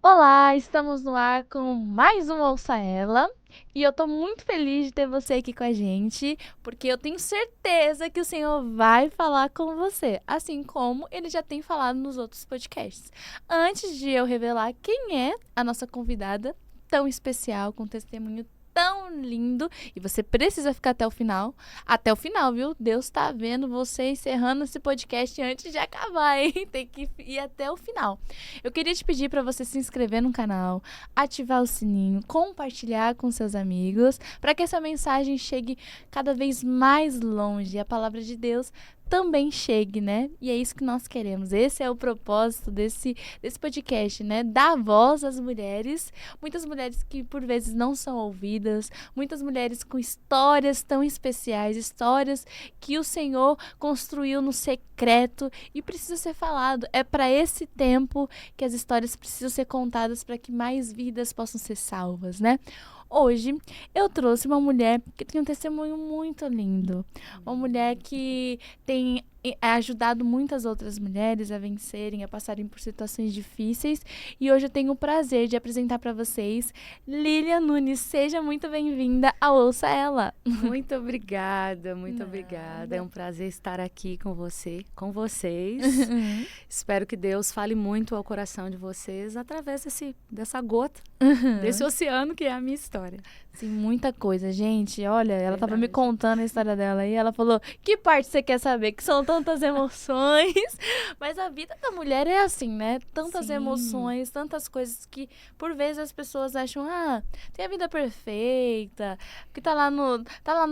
Olá, estamos no ar com mais um Ouça Ela e eu tô muito feliz de ter você aqui com a gente, porque eu tenho certeza que o Senhor vai falar com você, assim como ele já tem falado nos outros podcasts. Antes de eu revelar quem é a nossa convidada tão especial, com testemunho tão lindo, e você precisa ficar até o final, viu? Deus tá vendo você encerrando esse podcast antes de acabar, hein? Tem que ir até o final. Eu queria te pedir para você se inscrever no canal, ativar o sininho, compartilhar com seus amigos, para que essa mensagem chegue cada vez mais longe e a palavra de Deus também chegue, né? E é isso que nós queremos. Esse é o propósito desse podcast, né? Dar voz às mulheres, muitas mulheres que por vezes não são ouvidas, muitas mulheres com histórias tão especiais, histórias que o Senhor construiu no secreto e precisa ser falado. É para esse tempo que as histórias precisam ser contadas para que mais vidas possam ser salvas, né? Hoje eu trouxe uma mulher que tem um testemunho muito lindo, uma mulher que tem ajudado muitas outras mulheres a vencerem, a passarem por situações difíceis, e hoje eu tenho o prazer de apresentar para vocês Lília Nunes. Seja muito bem-vinda ao Ouça Ela. Muito obrigada, muito obrigada. É um prazer estar aqui com vocês. Espero que Deus fale muito ao coração de vocês através dessa gota, desse oceano que é a minha história. Sim, muita coisa, gente. Olha, ela estava me contando a história dela e ela falou: que parte você quer saber? Que são tantas emoções. Mas a vida da mulher é assim, né? Tantas emoções, tantas coisas que por vezes as pessoas acham: tem a vida perfeita, que tá lá no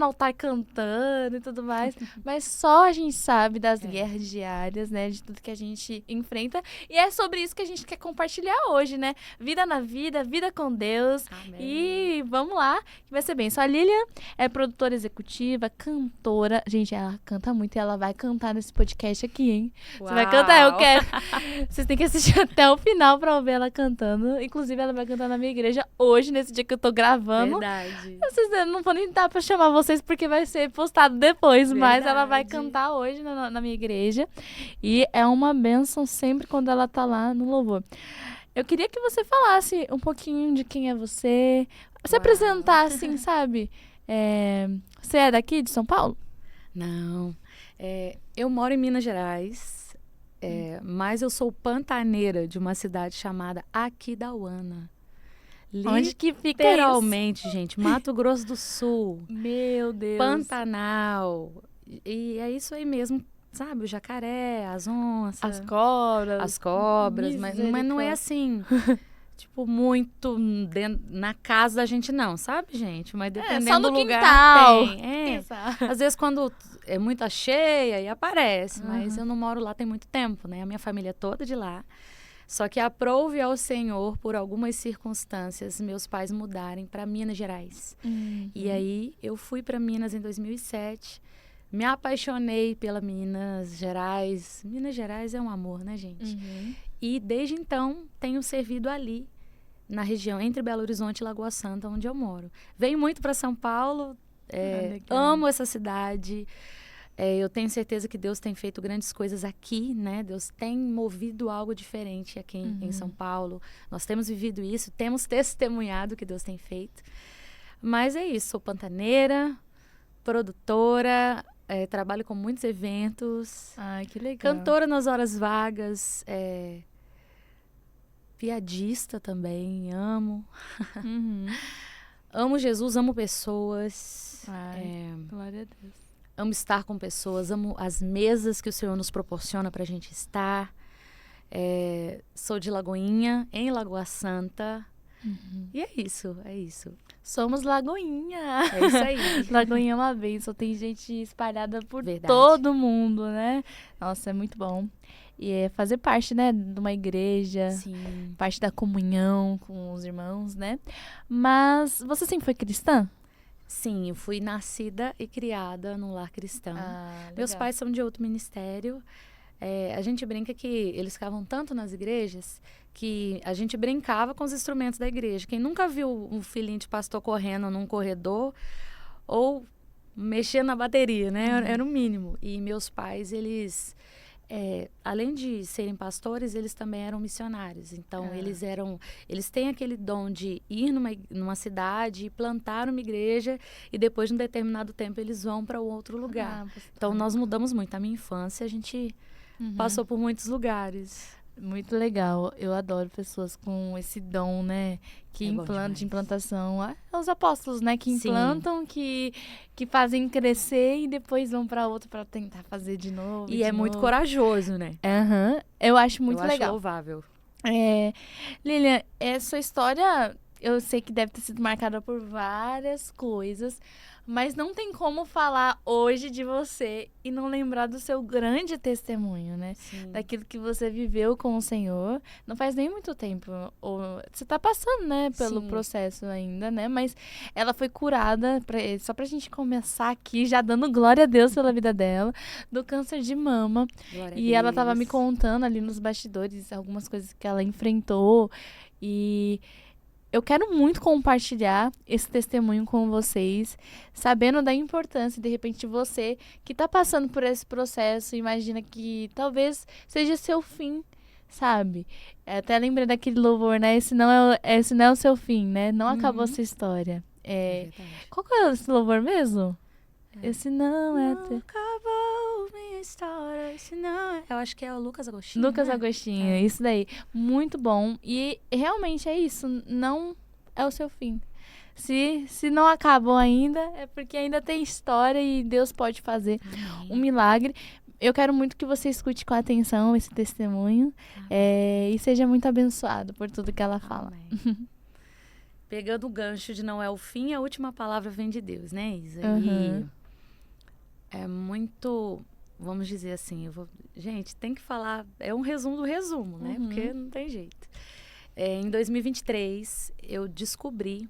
altar cantando e tudo mais. Mas só a gente sabe das guerras diárias, né? De tudo que a gente enfrenta. E é sobre isso que a gente quer compartilhar hoje, né? Vida na vida, vida com Deus. Amém. E vamos lá, que vai ser bem. A Lília é produtora executiva, cantora. Gente, ela canta muito e ela vai cantar nesse podcast aqui, hein? Uau. Você vai cantar, eu quero. Vocês têm que assistir até o final pra ouvir ela cantando. Inclusive, ela vai cantar na minha igreja hoje, nesse dia que eu tô gravando. Verdade. Vocês não vão nem dar pra chamar vocês porque vai ser postado depois, Verdade. mas ela vai cantar hoje na minha igreja. E é uma bênção sempre quando ela tá lá no louvor. Eu queria que você falasse um pouquinho de quem é você. Se apresentar, assim, sabe? Você é daqui, de São Paulo? Não. Eu moro em Minas Gerais, mas eu sou pantaneira de uma cidade chamada Aquidauana. Onde que fica isso? Literalmente, gente, Mato Grosso do Sul. Meu Deus. Pantanal. E é isso aí mesmo. Sabe, o jacaré, as onças. As cobras. Mas não é assim, tipo, muito na casa da gente não, sabe, gente? Mas dependendo só no do lugar quintal. tem. Às vezes quando é muita cheia, aí aparece. Mas eu não moro lá tem muito tempo, né? A minha família é toda de lá. Só que aprove ao Senhor, por algumas circunstâncias, meus pais mudarem para Minas Gerais. E aí eu fui para Minas em 2007. Me apaixonei pela Minas Gerais. Minas Gerais é um amor, né, gente? E desde então tenho servido ali, na região entre Belo Horizonte e Lagoa Santa, onde eu moro. Venho muito para São Paulo, amo essa cidade. Eu tenho certeza que Deus tem feito grandes coisas aqui, né? Deus tem movido algo diferente aqui em São Paulo. Nós temos vivido isso, temos testemunhado o que Deus tem feito. Mas é isso, sou pantaneira, produtora, trabalho com muitos eventos. Ai, que legal. Cantora nas horas vagas, piadista também, amo. Amo Jesus, amo pessoas. Glória a Deus. Amo estar com pessoas, amo as mesas que o Senhor nos proporciona pra gente estar. Sou de Lagoinha, em Lagoa Santa. E é isso. Somos Lagoinha. É isso aí. Lagoinha é uma bênção, tem gente espalhada por Verdade. todo mundo, né? Nossa, é muito bom. E é fazer parte, né, de uma igreja, Sim. parte da comunhão com os irmãos, né? Mas você sempre foi cristã? Sim, eu fui nascida e criada num lar cristão. Meus Legal. pais são de outro ministério. A gente brinca que eles ficavam tanto nas igrejas que a gente brincava com os instrumentos da igreja. Quem nunca viu um filhinho de pastor correndo num corredor ou mexendo na bateria, né? Era o mínimo. E meus pais, eles além de serem pastores, eles também eram missionários. Então, eles têm aquele dom de ir numa cidade, plantar uma igreja e depois, de um determinado tempo, eles vão para outro lugar. Então, nós mudamos muito. Na minha infância, a gente passou por muitos lugares. Muito legal. Eu adoro pessoas com esse dom, né? Que de implantação. Os apóstolos, né? Que implantam, que fazem crescer e depois vão para outro para tentar fazer de novo. E é muito corajoso, né? Eu acho muito legal. Eu acho louvável. Lilian, essa história eu sei que deve ter sido marcada por várias coisas, mas não tem como falar hoje de você e não lembrar do seu grande testemunho, né? Sim. Daquilo que você viveu com o Senhor. Não faz nem muito tempo. Você tá passando, né, pelo processo ainda, né? Mas ela foi curada, só pra gente começar aqui, já dando glória a Deus pela vida dela, do câncer de mama. Glória E a ela Deus. tava me contando ali nos bastidores algumas coisas que ela enfrentou. E eu quero muito compartilhar esse testemunho com vocês, sabendo da importância, de repente, você que está passando por esse processo, imagina que talvez seja seu fim, sabe? Até lembrei daquele louvor, né? Esse não é o seu fim, né? Não acabou a sua história. Qual que é esse louvor mesmo? Esse não é... Não acabou minha história, esse não é... Eu acho que é o Lucas Agostinho. Lucas Agostinho, isso daí. Muito bom. E realmente é isso, não é o seu fim. Se não acabou ainda, é porque ainda tem história e Deus pode fazer um milagre. Eu quero muito que você escute com atenção esse testemunho e seja muito abençoado por tudo que ela fala. Pegando o gancho de não é o fim, a última palavra vem de Deus, né, Isa? E é muito, vamos dizer assim, gente, tem que falar, é um resumo do resumo, né? Porque não tem jeito. Em 2023, eu descobri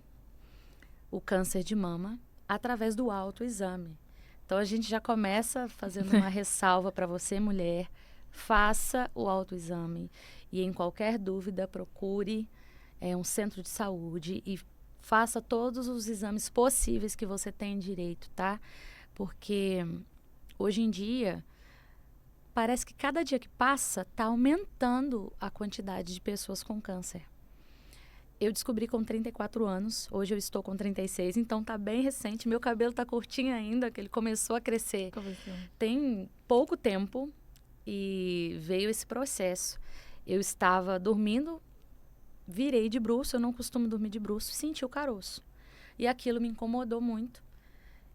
o câncer de mama através do autoexame. Então, a gente já começa fazendo uma ressalva para você, mulher, faça o autoexame e, em qualquer dúvida, procure um centro de saúde e faça todos os exames possíveis que você tem direito, tá? Porque hoje em dia, parece que cada dia que passa está aumentando a quantidade de pessoas com câncer. Eu descobri com 34 anos, hoje eu estou com 36, então tá bem recente. Meu cabelo tá curtinho ainda, que ele começou a crescer. Tem pouco tempo e veio esse processo. Eu estava dormindo, virei de bruço, eu não costumo dormir de bruço, senti o caroço. E aquilo me incomodou muito.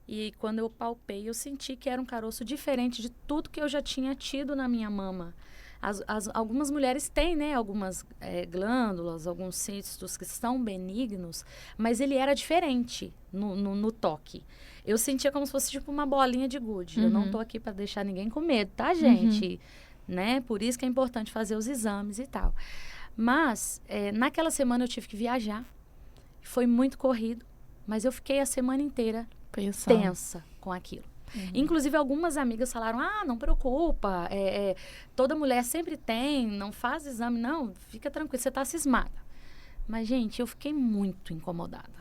E quando eu palpei, eu senti que era um caroço diferente de tudo que eu já tinha tido na minha mama. Algumas mulheres têm, né, algumas glândulas, alguns cistos que são benignos, mas ele era diferente no toque. Eu sentia como se fosse tipo uma bolinha de gude. Eu não tô aqui para deixar ninguém com medo, tá, gente? Né? Por isso que é importante fazer os exames e tal. Mas, naquela semana eu tive que viajar. Foi muito corrido, mas eu fiquei a semana inteira tensa com aquilo. Inclusive, algumas amigas falaram, não preocupa, toda mulher sempre tem, não faz exame, não, fica tranquila, você tá cismada. Mas, gente, eu fiquei muito incomodada.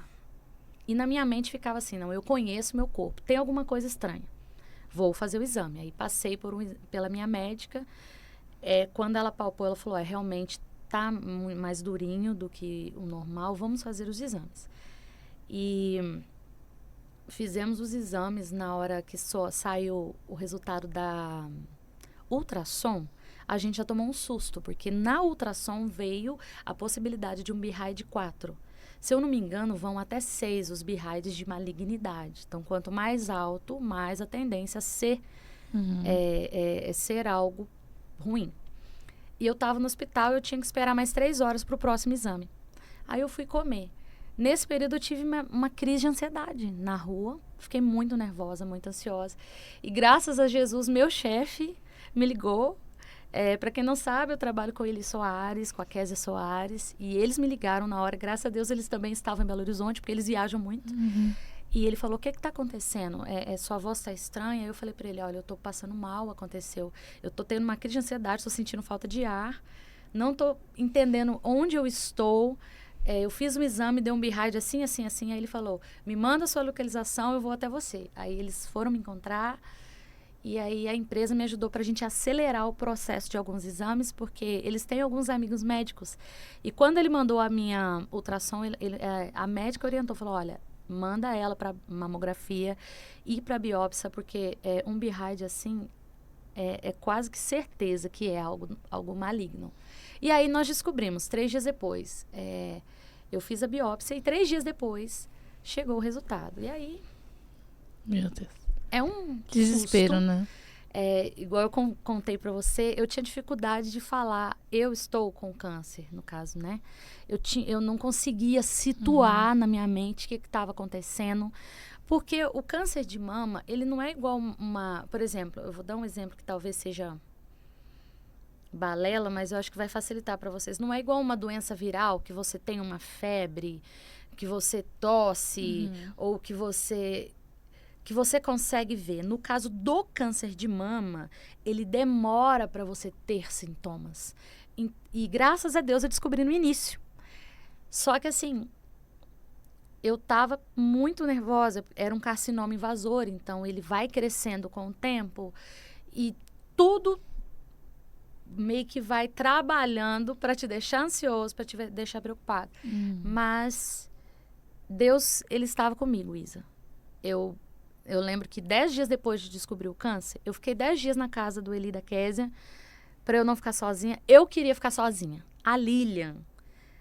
E na minha mente ficava assim, não, eu conheço meu corpo, tem alguma coisa estranha, vou fazer o exame. Aí passei pela minha médica, quando ela palpou, ela falou, realmente tá mais durinho do que o normal, vamos fazer os exames. E fizemos os exames na hora que só saiu o resultado da ultrassom. A gente já tomou um susto, porque na ultrassom veio a possibilidade de um BRAID 4. Se eu não me engano, vão até 6 os BRAIDs de malignidade. Então, quanto mais alto, mais a tendência a ser, ser algo ruim. E eu estava no hospital, eu tinha que esperar mais 3 horas para o próximo exame. Aí eu fui comer. Nesse período eu tive uma crise de ansiedade na rua. Fiquei muito nervosa, muito ansiosa. E graças a Jesus, meu chefe me ligou. Para quem não sabe, eu trabalho com Eli Soares, com a Kézia Soares. E eles me ligaram na hora. Graças a Deus, eles também estavam em Belo Horizonte, porque eles viajam muito. E ele falou, o que está acontecendo? Sua voz está estranha? Eu falei para ele, olha, eu estou passando mal, aconteceu. Eu estou tendo uma crise de ansiedade, estou sentindo falta de ar. Não estou entendendo onde eu estou. Eu fiz um exame, deu um BRAID assim, assim, assim. Aí ele falou, me manda a sua localização, eu vou até você. Aí eles foram me encontrar E aí a empresa me ajudou para a gente acelerar o processo de alguns exames, porque eles têm alguns amigos médicos. E quando ele mandou a minha ultrassom, a médica orientou, falou, olha, manda ela para mamografia e para biópsia, porque um BIRAD assim é quase que certeza que é algo maligno. E aí nós descobrimos, 3 dias depois, eu fiz a biópsia e 3 dias depois chegou o resultado. E aí... Meu Deus. É um desespero, susto. né? Igual eu contei para você, eu tinha dificuldade de falar, eu estou com câncer, no caso, né? Eu não conseguia situar na minha mente o que estava acontecendo, porque o câncer de mama, ele não é igual por exemplo, eu vou dar um exemplo que talvez seja balela, mas eu acho que vai facilitar para vocês. Não é igual uma doença viral, que você tem uma febre, que você tosse, ou que você consegue ver. No caso do câncer de mama, ele demora para você ter sintomas. E graças a Deus eu descobri no início. Só que assim, eu estava muito nervosa. Era um carcinoma invasor, então ele vai crescendo com o tempo. E tudo meio que vai trabalhando para te deixar ansioso, para te deixar preocupado. Mas Deus, ele estava comigo, Isa. Eu lembro que 10 dias depois de descobrir o câncer, eu fiquei 10 dias na casa do Eli e da Késia para eu não ficar sozinha. Eu queria ficar sozinha. A Lilian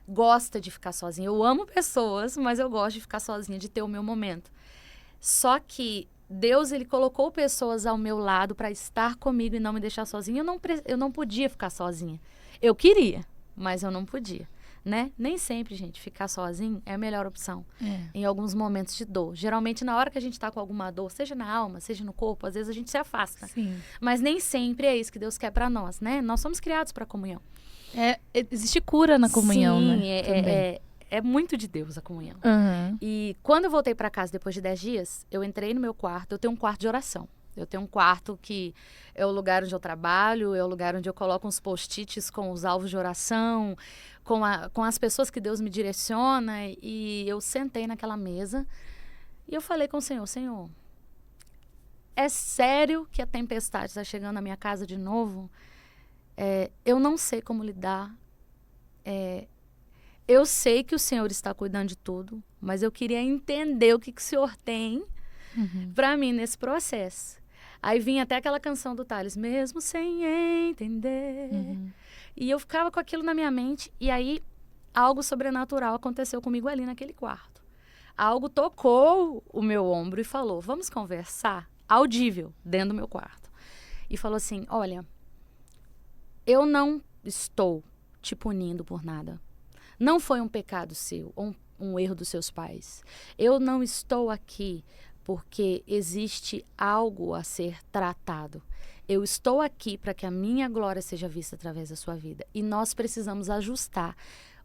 gosta de ficar sozinha. Eu amo pessoas, mas eu gosto de ficar sozinha, de ter o meu momento. Só que Deus, ele colocou pessoas ao meu lado para estar comigo e não me deixar sozinha. Eu não podia ficar sozinha. Eu queria, mas eu não podia. Né? Nem sempre, gente, ficar sozinho é a melhor opção. Em alguns momentos de dor. Geralmente, na hora que a gente tá com alguma dor, seja na alma, seja no corpo, às vezes a gente se afasta. Sim. Mas nem sempre é isso que Deus quer para nós, né? Nós somos criados para comunhão. Existe cura na comunhão, sim, né? É muito de Deus a comunhão. Uhum. E quando eu voltei para casa depois de 10 dias, eu entrei no meu quarto. Eu tenho um quarto de oração. Eu tenho um quarto que é o lugar onde eu trabalho, é o lugar onde eu coloco uns post-its com os alvos de oração, com as pessoas que Deus me direciona. E eu sentei naquela mesa e eu falei com o Senhor, Senhor, é sério que a tempestade está chegando na minha casa de novo? Eu não sei como lidar. Eu sei que o Senhor está cuidando de tudo, mas eu queria entender o que o Senhor tem para mim nesse processo. Aí vinha até aquela canção do Thales, mesmo sem entender. E eu ficava com aquilo na minha mente. E aí, algo sobrenatural aconteceu comigo ali naquele quarto. Algo tocou o meu ombro e falou, vamos conversar? Audível, dentro do meu quarto. E falou assim, olha, eu não estou te punindo por nada. Não foi um pecado seu, ou um erro dos seus pais. Eu não estou aqui porque existe algo a ser tratado. Eu estou aqui para que a minha glória seja vista através da sua vida. E nós precisamos ajustar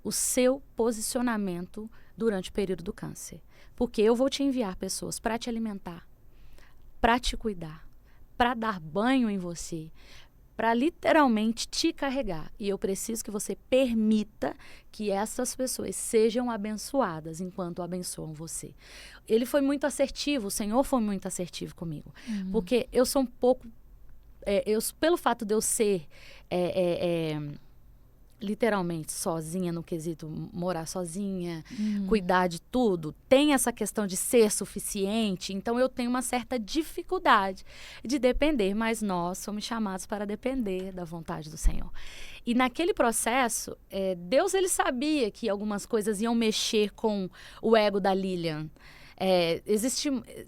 o seu posicionamento durante o período do câncer. Porque eu vou te enviar pessoas para te alimentar, para te cuidar, para dar banho em você, para literalmente te carregar. E eu preciso que você permita que essas pessoas sejam abençoadas enquanto abençoam você. Ele foi muito assertivo, o Senhor foi muito assertivo comigo. Porque eu sou um pouco... pelo fato de eu ser literalmente sozinha no quesito morar sozinha, cuidar de tudo, tem essa questão de ser suficiente, então eu tenho uma certa dificuldade de depender, mas nós somos chamados para depender da vontade do Senhor. E naquele processo, Deus, ele sabia que algumas coisas iam mexer com o ego da Lilian.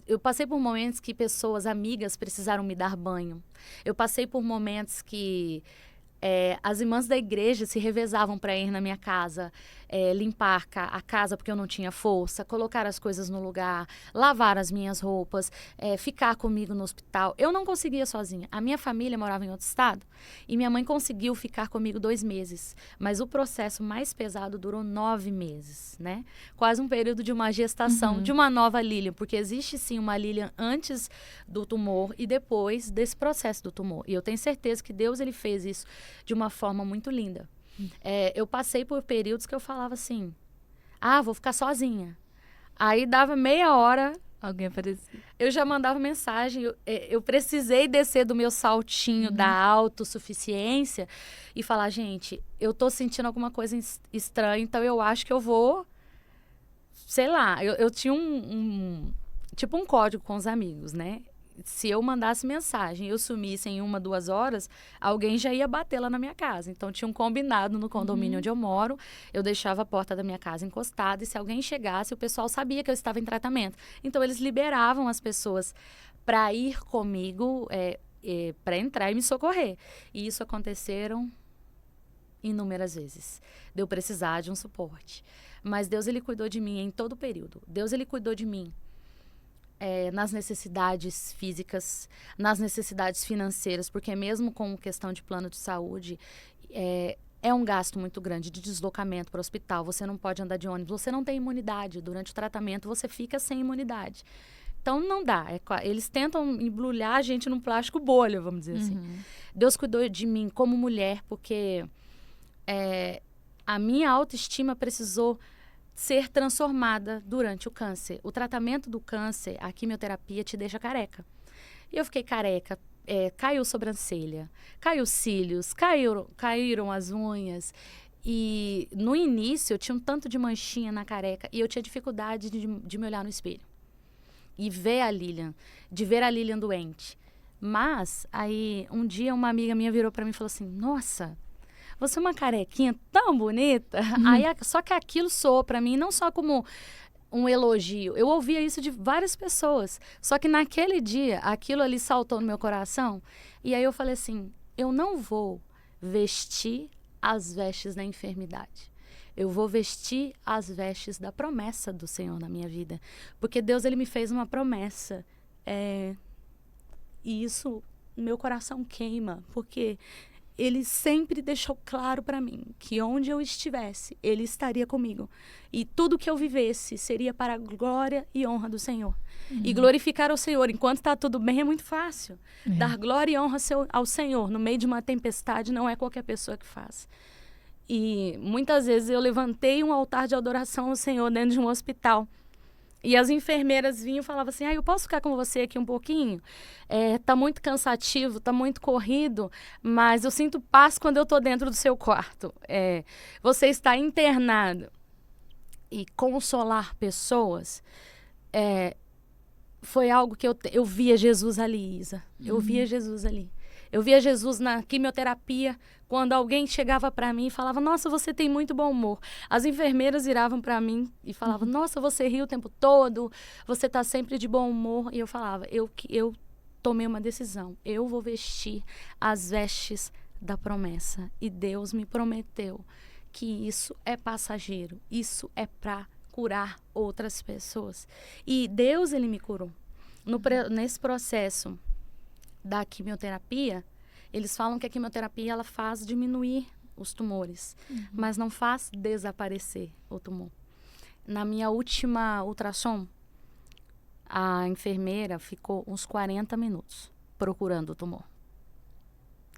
Eu passei por momentos que pessoas, amigas, precisaram me dar banho. Eu passei por momentos que as irmãs da igreja se revezavam para ir na minha casa, limpar a casa porque eu não tinha força, colocar as coisas no lugar, lavar as minhas roupas, ficar comigo no hospital. Eu não conseguia sozinha. A minha família morava em outro estado e minha mãe conseguiu ficar comigo 2 meses. Mas o processo mais pesado durou 9 meses, né? Quase um período de uma gestação de uma nova Lilian, porque existe sim uma Lilian antes do tumor e depois desse processo do tumor. E eu tenho certeza que Deus, ele fez isso de uma forma muito linda. Eu passei por períodos que eu falava assim, vou ficar sozinha. Aí dava meia hora, Alguém apareceu. Eu já mandava mensagem, eu precisei descer do meu saltinho da autossuficiência e falar, gente, eu tô sentindo alguma coisa estranha, então eu acho que eu vou, sei lá, eu tinha tipo um código com os amigos, né? Se eu mandasse mensagem e eu sumisse em 1, 2 horas, alguém já ia bater lá na minha casa. Então, tinha um combinado no condomínio onde eu moro. Eu deixava a porta da minha casa encostada e se alguém chegasse, o pessoal sabia que eu estava em tratamento. Então, eles liberavam as pessoas para ir comigo, para entrar e me socorrer. E isso aconteceram inúmeras vezes. De eu precisar de um suporte. Mas Deus, ele cuidou de mim em todo o período. Deus, ele cuidou de mim nas necessidades físicas, nas necessidades financeiras, porque mesmo com questão de plano de saúde, é um gasto muito grande de deslocamento para o hospital. Você não pode andar de ônibus, você não tem imunidade. Durante o tratamento, você fica sem imunidade. Então, não dá. Eles tentam embrulhar a gente num plástico bolha, vamos dizer assim. Deus cuidou de mim como mulher, porque a minha autoestima precisou ser transformada durante o câncer. O tratamento do câncer, a quimioterapia, te deixa careca. E eu fiquei careca, caiu sobrancelha, caiu cílios, caíram as unhas. E no início eu tinha um tanto de manchinha na careca e eu tinha dificuldade de me olhar no espelho. E ver a Lilian doente. Mas aí um dia uma amiga minha virou para mim e falou assim, nossa, você é uma carequinha tão bonita. Aí, só que aquilo soou para mim não só como um elogio. Eu ouvia isso de várias pessoas. Só que naquele dia, aquilo ali saltou no meu coração. E aí eu falei assim, eu não vou vestir as vestes da enfermidade. Eu vou vestir as vestes da promessa do Senhor na minha vida. Porque Deus, ele me fez uma promessa. E isso, meu coração queima. Porque ele sempre deixou claro para mim que onde eu estivesse, ele estaria comigo. E tudo que eu vivesse seria para a glória e honra do Senhor. E glorificar ao Senhor enquanto está tudo bem é muito fácil. Dar glória e honra ao Senhor no meio de uma tempestade não é qualquer pessoa que faz. E muitas vezes eu levantei um altar de adoração ao Senhor dentro de um hospital. E as enfermeiras vinham e falavam assim, eu posso ficar com você aqui um pouquinho? Tá muito cansativo, tá muito corrido, mas eu sinto paz quando eu tô dentro do seu quarto. Você está internado. E consolar pessoas foi algo que eu via Jesus ali, Isa. Eu via Jesus ali. Eu via Jesus na quimioterapia, quando alguém chegava para mim e falava, nossa, você tem muito bom humor. As enfermeiras viravam para mim e falavam, nossa, você ri o tempo todo, você tá sempre de bom humor. E eu falava, eu tomei uma decisão, eu vou vestir as vestes da promessa. E Deus me prometeu que isso é passageiro, isso é para curar outras pessoas. E Deus, ele me curou. Nesse processo da quimioterapia, eles falam que a quimioterapia ela faz diminuir os tumores, mas não faz desaparecer o tumor. Na minha última ultrassom, a enfermeira ficou uns 40 minutos procurando o tumor.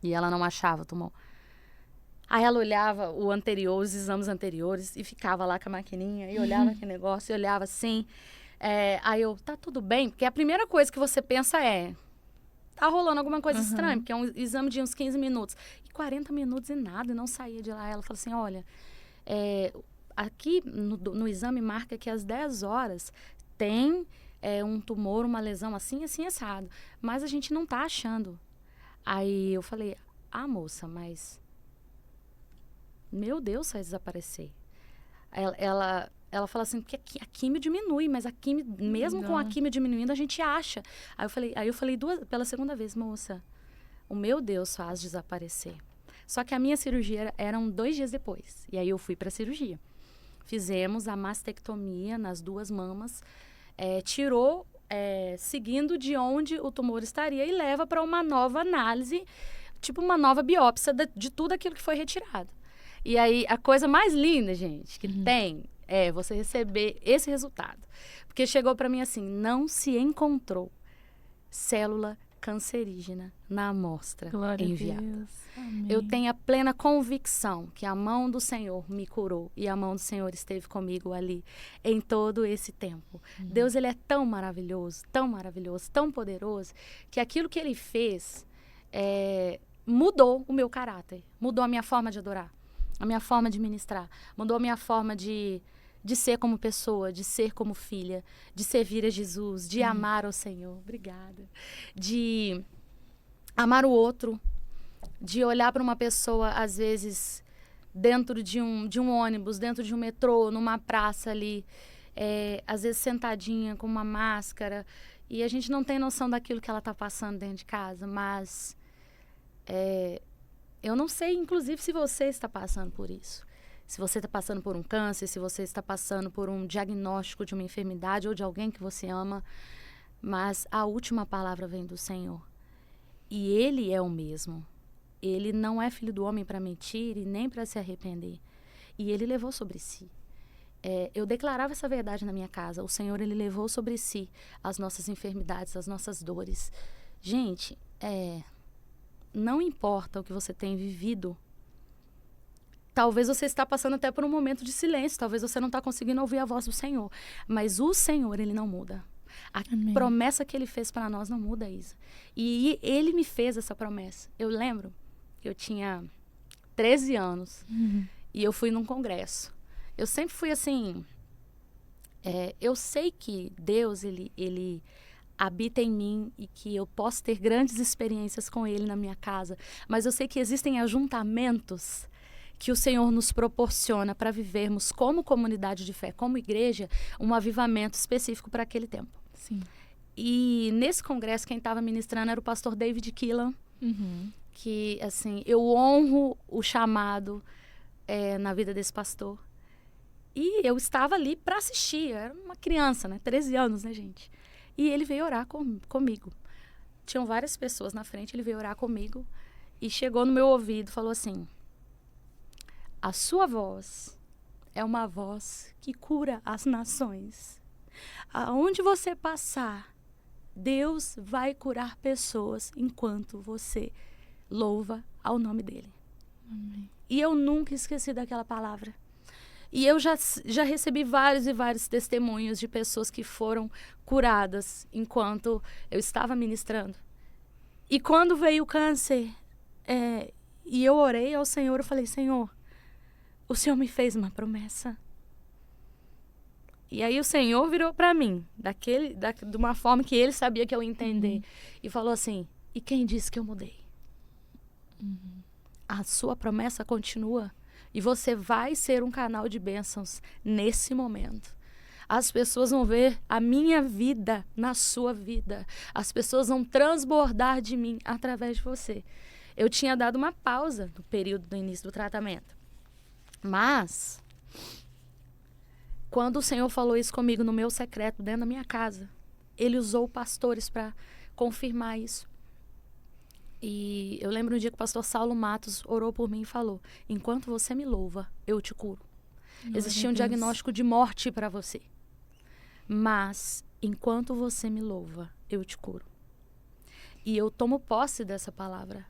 E ela não achava o tumor. Aí ela olhava os exames anteriores, e ficava lá com a maquininha, e olhava aquele negócio, e olhava assim. Aí eu, tá tudo bem? Porque a primeira coisa que você pensa tá rolando alguma coisa estranha, porque é um exame de uns 15 minutos. E 40 minutos e nada, e não saía de lá. Ela falou assim, olha, aqui no exame marca que às 10 horas tem um tumor, uma lesão assim, assim, assado. Mas a gente não tá achando. Aí eu falei, moça, mas... Meu Deus, vai desaparecer. Ela fala assim, que a químio diminui, mas a químio, mesmo com a químio diminuindo, a gente acha. Aí eu falei pela segunda vez, moça, o meu Deus faz desaparecer. Só que a minha cirurgia eram 2 dias depois. E aí eu fui para a cirurgia. Fizemos a mastectomia nas 2 mamas, tirou, seguindo de onde o tumor estaria e leva para uma nova análise, tipo uma nova biópsia de tudo aquilo que foi retirado. E aí, a coisa mais linda, gente, que tem você receber esse resultado. Porque chegou para mim assim, não se encontrou célula cancerígena na amostra Glória enviada. a Deus. Amém. Eu tenho a plena convicção que a mão do Senhor me curou e a mão do Senhor esteve comigo ali em todo esse tempo. Deus, ele é tão maravilhoso, tão poderoso, que aquilo que ele fez mudou o meu caráter, mudou a minha forma de adorar, a minha forma de ministrar, mudou a minha forma de ser como pessoa, de ser como filha, de servir a Jesus, de amar ao Senhor. Obrigada. De amar o outro, de olhar para uma pessoa, às vezes, dentro de um ônibus, dentro de um metrô, numa praça ali, às vezes sentadinha com uma máscara, e a gente não tem noção daquilo que ela está passando dentro de casa, mas eu não sei, inclusive, se você está passando por isso. Se você está passando por um câncer, se você está passando por um diagnóstico de uma enfermidade ou de alguém que você ama, mas a última palavra vem do Senhor. E Ele é o mesmo. Ele não é filho do homem para mentir e nem para se arrepender. E Ele levou sobre si. Eu declarava essa verdade na minha casa. O Senhor, Ele levou sobre si as nossas enfermidades, as nossas dores. Gente, não importa o que você tem vivido. Talvez você está passando até por um momento de silêncio. Talvez você não está conseguindo ouvir a voz do Senhor. Mas o Senhor, Ele não muda. A promessa que Ele fez para nós não muda, Isa. E Ele me fez essa promessa. Eu lembro que eu tinha 13 anos e eu fui num congresso. Eu sempre fui assim... eu sei que Deus, Ele habita em mim e que eu posso ter grandes experiências com Ele na minha casa. Mas eu sei que existem ajuntamentos que o Senhor nos proporciona para vivermos como comunidade de fé, como igreja, um avivamento específico para aquele tempo. Sim. E nesse congresso, quem estava ministrando era o pastor David Keelan, que, assim, eu honro o chamado na vida desse pastor. E eu estava ali para assistir, eu era uma criança, né? 13 anos, né, gente? E ele veio orar comigo. Tinham várias pessoas na frente, ele veio orar comigo e chegou no meu ouvido e falou assim: a sua voz é uma voz que cura as nações. Aonde você passar, Deus vai curar pessoas enquanto você louva ao nome dele. Amém. E eu nunca esqueci daquela palavra. E eu já recebi vários e vários testemunhos de pessoas que foram curadas enquanto eu estava ministrando. E quando veio o câncer, e eu orei ao Senhor, eu falei: Senhor, o Senhor me fez uma promessa. E aí o Senhor virou para mim, de uma forma que Ele sabia que eu ia entender, e falou assim: e quem disse que eu mudei? A sua promessa continua. E você vai ser um canal de bênçãos nesse momento. As pessoas vão ver a minha vida na sua vida. As pessoas vão transbordar de mim através de você. Eu tinha dado uma pausa no período do início do tratamento. Mas, quando o Senhor falou isso comigo no meu secreto, dentro da minha casa, Ele usou pastores para confirmar isso. E eu lembro um dia que o pastor Saulo Matos orou por mim e falou: enquanto você me louva, eu te curo. Existia um diagnóstico de morte para você. Mas, enquanto você me louva, eu te curo. E eu tomo posse dessa palavra.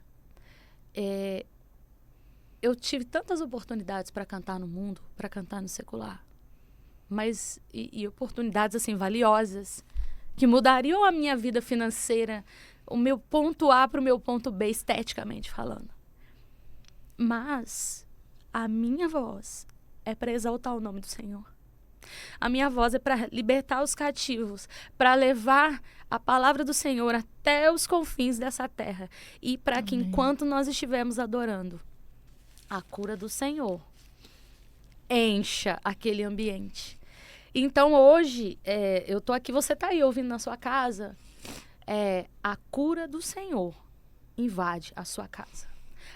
Eu tive tantas oportunidades para cantar no mundo, para cantar no secular. Mas, e oportunidades assim valiosas, que mudariam a minha vida financeira, o meu ponto A para o meu ponto B, esteticamente falando. Mas a minha voz é para exaltar o nome do Senhor. A minha voz é para libertar os cativos, para levar a palavra do Senhor até os confins dessa terra. E para que, enquanto nós estivermos adorando, a cura do Senhor encha aquele ambiente. Então, hoje, eu tô aqui, você tá aí ouvindo na sua casa, a cura do Senhor invade a sua casa.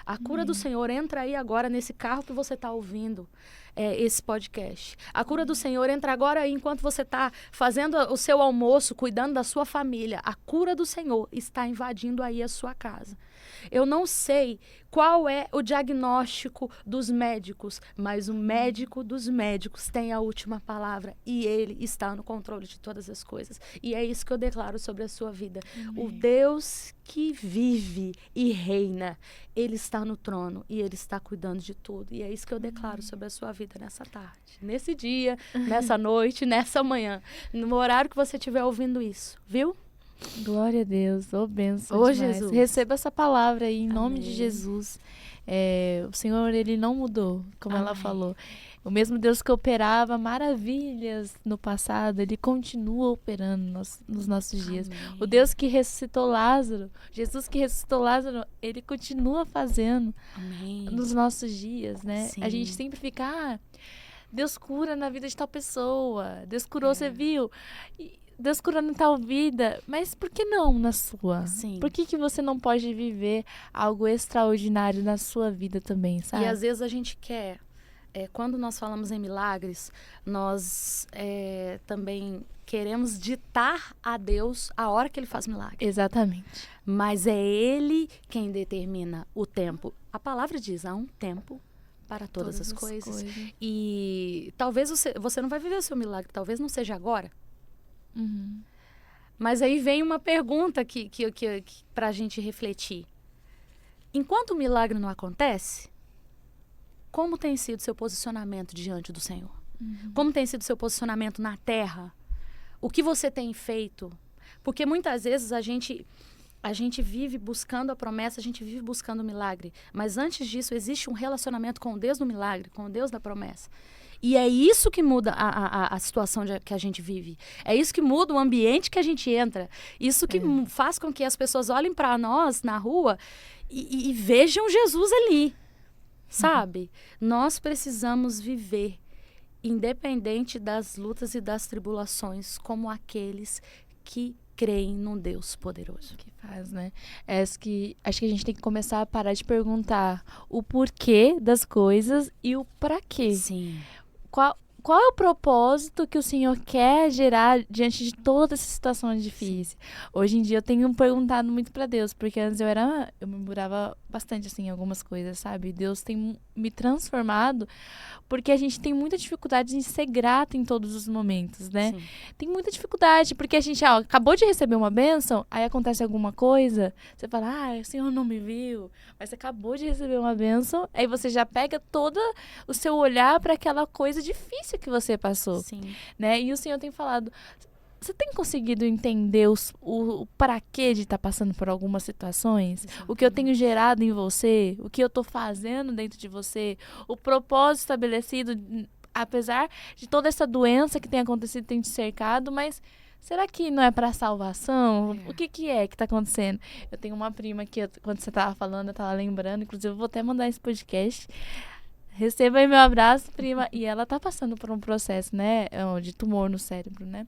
A cura do Senhor entra aí agora nesse carro que você está ouvindo esse podcast. A cura do Senhor entra agora aí enquanto você está fazendo o seu almoço, cuidando da sua família. A cura do Senhor está invadindo aí a sua casa. Eu não sei qual é o diagnóstico dos médicos, mas o médico dos médicos tem a última palavra e ele está no controle de todas as coisas. E é isso que eu declaro sobre a sua vida. Amém. O Deus que vive e reina, ele está no trono e ele está cuidando de tudo. E é isso que eu declaro sobre a sua vida nessa tarde, nesse dia, nessa noite, nessa manhã, no horário que você estiver ouvindo isso, viu? Glória a Deus, ô bênção Ô, demais. Jesus. Receba essa palavra aí, em nome de Amém. Jesus. O Senhor, Ele não mudou, como ela Amém. falou. O mesmo Deus que operava maravilhas no passado, Ele continua operando nos nossos dias. Amém. O Deus que ressuscitou Lázaro, Jesus que ressuscitou Lázaro, Ele continua fazendo Amém. nos nossos dias, né? Sim. A gente sempre fica, Deus cura na vida de tal pessoa, Deus curou, você viu? Deus curando em tal vida, mas por que não na sua? Sim. Por que você não pode viver algo extraordinário na sua vida também, sabe? E às vezes a gente quer, quando nós falamos em milagres, nós também queremos ditar a Deus a hora que Ele faz milagre. Exatamente. Mas é Ele quem determina o tempo. A palavra diz, há um tempo para todas as coisas. E talvez você não vai viver o seu milagre, talvez não seja agora. Uhum. Mas aí vem uma pergunta que para a gente refletir. Enquanto o milagre não acontece, como tem sido seu posicionamento diante do Senhor? Uhum. Como tem sido seu posicionamento na terra? O que você tem feito? Porque muitas vezes a gente vive buscando a promessa, a gente vive buscando o milagre. Mas antes disso, existe um relacionamento com o Deus do milagre, com o Deus da promessa. E é isso que muda a situação que a gente vive. É isso que muda o ambiente que a gente entra. Isso que faz com que as pessoas olhem para nós na rua e vejam Jesus ali. Sabe? Nós precisamos viver, independente das lutas e das tribulações, como aqueles que creem num Deus poderoso. Que faz, né? Acho que a gente tem que começar a parar de perguntar o porquê das coisas e o pra quê. Sim. Qual é o propósito que o Senhor quer gerar diante de toda essa situação difícil? Hoje em dia eu tenho perguntado muito para Deus, porque antes eu murmurava bastante assim algumas coisas, sabe? Deus tem me transformado, porque a gente tem muita dificuldade em ser grato em todos os momentos, né? Sim. Tem muita dificuldade, porque a gente acabou de receber uma bênção, aí acontece alguma coisa, você fala, o Senhor não me viu, mas você acabou de receber uma bênção, aí você já pega todo o seu olhar para aquela coisa difícil que você passou, Sim. né? E o Senhor tem falado, você tem conseguido entender o para quê de estar passando por algumas situações? Exatamente. O que eu tenho gerado em você? O que eu estou fazendo dentro de você? O propósito estabelecido, apesar de toda essa doença que tem acontecido, tem te cercado, mas será que não é para salvação? O que é que está acontecendo? Eu tenho uma prima que, quando você estava falando, eu estava lembrando, inclusive eu vou até mandar esse podcast. Receba aí meu abraço, prima. E ela tá passando por um processo, né, de tumor no cérebro, né?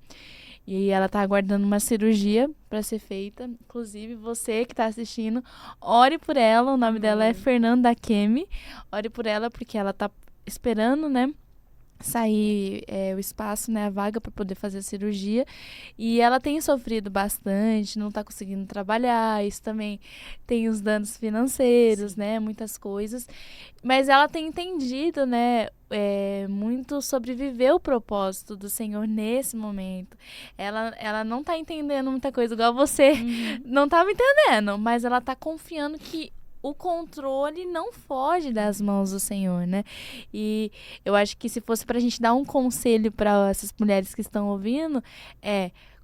E ela tá aguardando uma cirurgia para ser feita. Inclusive, você que tá assistindo, ore por ela. O nome dela é Fernanda Kemi. Ore por ela porque ela tá esperando, né, sair o espaço, né, a vaga para poder fazer a cirurgia, e ela tem sofrido bastante, não está conseguindo trabalhar, isso também tem os danos financeiros, Sim. né, muitas coisas, mas ela tem entendido, né, muito sobre viver o propósito do Senhor nesse momento. Ela não está entendendo muita coisa, igual você não estava entendendo, mas ela está confiando que o controle não foge das mãos do Senhor, né? E eu acho que se fosse pra gente dar um conselho para essas mulheres que estão ouvindo,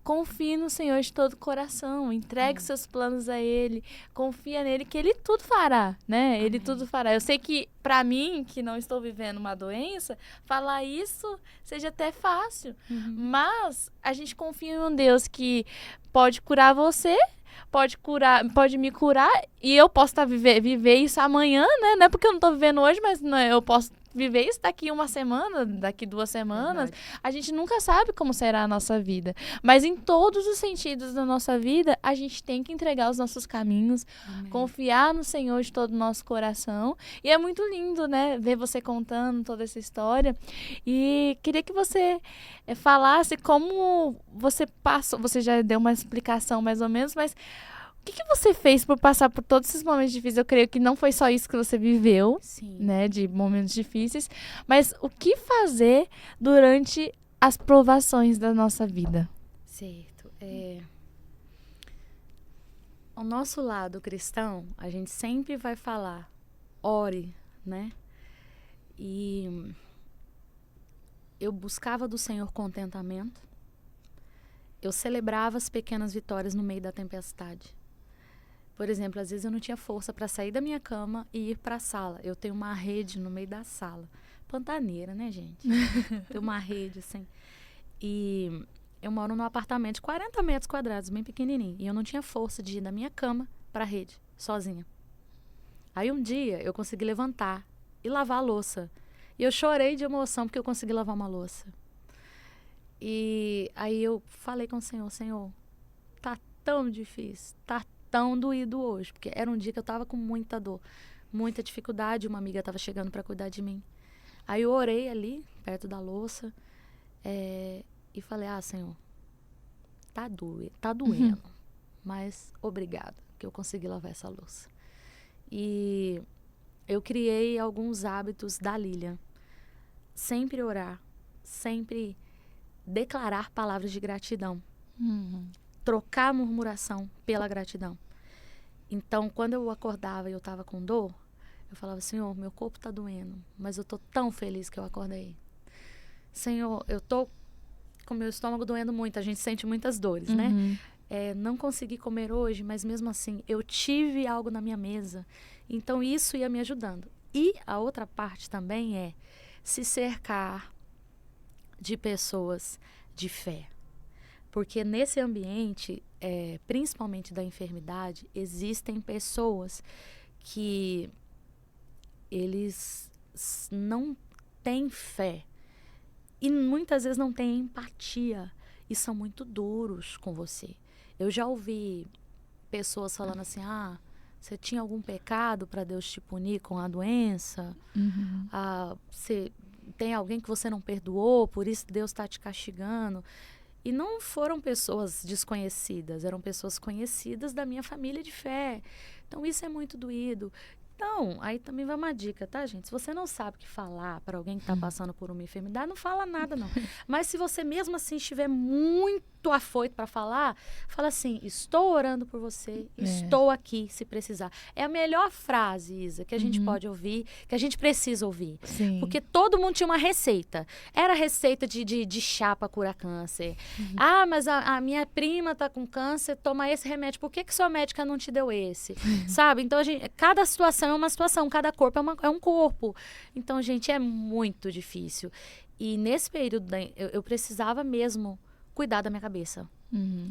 confie no Senhor de todo o coração, entregue seus planos a Ele, confia nele que Ele tudo fará, né? Ele tudo fará. Eu sei que pra mim, que não estou vivendo uma doença, falar isso seja até fácil, mas a gente confia em um Deus que pode curar você, pode me curar, e eu posso viver isso amanhã, né? Não é porque eu não tô vivendo hoje, mas eu posso viver isso daqui uma semana, daqui 2 semanas. Verdade. A gente nunca sabe como será a nossa vida. Mas em todos os sentidos da nossa vida, a gente tem que entregar os nossos caminhos, confiar no Senhor de todo o nosso coração. E é muito lindo, né? Ver você contando toda essa história. E queria que você falasse como você passou. Você já deu uma explicação mais ou menos, mas que você fez por passar por todos esses momentos difíceis? Eu creio que não foi só isso que você viveu, Sim. né, de momentos difíceis, mas o que fazer durante as provações da nossa vida? Certo. Ao nosso lado cristão, a gente sempre vai falar, ore, né? E eu buscava do Senhor contentamento. Eu celebrava as pequenas vitórias no meio da tempestade. Por exemplo, às vezes eu não tinha força para sair da minha cama e ir para a sala. Eu tenho uma rede no meio da sala. Pantaneira, né, gente? Tem uma rede, assim. E eu moro num apartamento de 40 metros quadrados, bem pequenininho. E eu não tinha força de ir da minha cama para a rede, sozinha. Aí um dia eu consegui levantar e lavar a louça. E eu chorei de emoção porque eu consegui lavar uma louça. E aí eu falei com o Senhor, Senhor, tá tão difícil, tá tão doído hoje. Porque era um dia que eu tava com muita dor, muita dificuldade. Uma amiga tava chegando para cuidar de mim. Aí eu orei ali, perto da louça, e falei, Senhor, tá doendo, mas obrigada que eu consegui lavar essa louça. E eu criei alguns hábitos da Lilian. Sempre orar, sempre declarar palavras de gratidão. Trocar a murmuração pela gratidão. Então, quando eu acordava e eu estava com dor, eu falava, Senhor, meu corpo está doendo, mas eu estou tão feliz que eu acordei. Senhor, eu estou com meu estômago doendo muito, a gente sente muitas dores, né? Não consegui comer hoje, mas mesmo assim, eu tive algo na minha mesa. Então, isso ia me ajudando. E a outra parte também é se cercar de pessoas de fé. Porque nesse ambiente, principalmente da enfermidade, existem pessoas que eles não têm fé e muitas vezes não têm empatia e são muito duros com você. Eu já ouvi pessoas falando assim, você tinha algum pecado para Deus te punir com a doença? Você tem alguém que você não perdoou, por isso Deus está te castigando? E não foram pessoas desconhecidas, eram pessoas conhecidas da minha família de fé. Então, isso é muito doído. Então, aí também vai uma dica, tá, gente? Se você não sabe o que falar para alguém que está passando por uma enfermidade, não fala nada, não. Mas se você mesmo assim estiver muito afoito para falar, fala assim, estou orando por você, estou aqui se precisar. É a melhor frase, Isa, que a gente pode ouvir, que a gente precisa ouvir. Sim. Porque todo mundo tinha uma receita. Era receita de chá para curar câncer. Mas a minha prima tá com câncer, toma esse remédio. Por que sua médica não te deu esse? Sabe? Então, cada situação é uma situação, cada corpo é um corpo. Então, gente, é muito difícil. E nesse período, eu precisava mesmo cuidar da minha cabeça.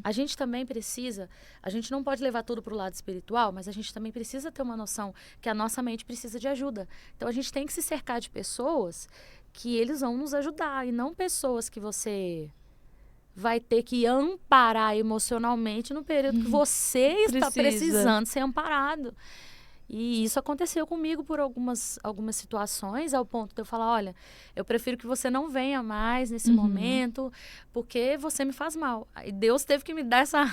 A gente também precisa, a gente não pode levar tudo para o lado espiritual, mas a gente também precisa ter uma noção que a nossa mente precisa de ajuda. Então, a gente tem que se cercar de pessoas que eles vão nos ajudar e não pessoas que você vai ter que amparar emocionalmente no período que você está precisando ser amparado. E isso aconteceu comigo por algumas situações, ao ponto de eu falar, olha, eu prefiro que você não venha mais nesse momento, porque você me faz mal. E Deus teve que me dar essa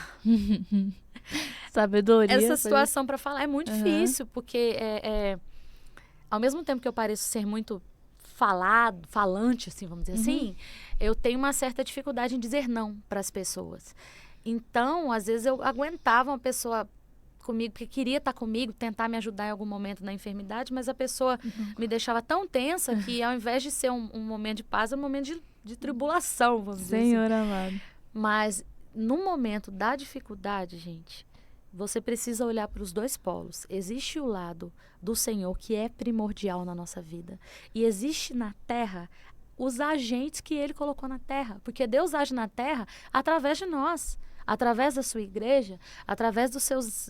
sabedoria. Essa situação para falar. É muito difícil, porque ao mesmo tempo que eu pareço ser muito falante, assim, vamos dizer assim, eu tenho uma certa dificuldade em dizer não para as pessoas. Então, às vezes eu aguentava uma pessoa comigo, que queria estar comigo, tentar me ajudar em algum momento na enfermidade, mas a pessoa me deixava tão tensa que ao invés de ser um momento de paz, é um momento de tribulação, vamos dizer assim. Senhor amado. Mas no momento da dificuldade, gente, você precisa olhar para os dois polos. Existe o lado do Senhor, que é primordial na nossa vida, e existe na terra os agentes que Ele colocou na terra, porque Deus age na terra através de nós. Através da sua igreja, através dos seus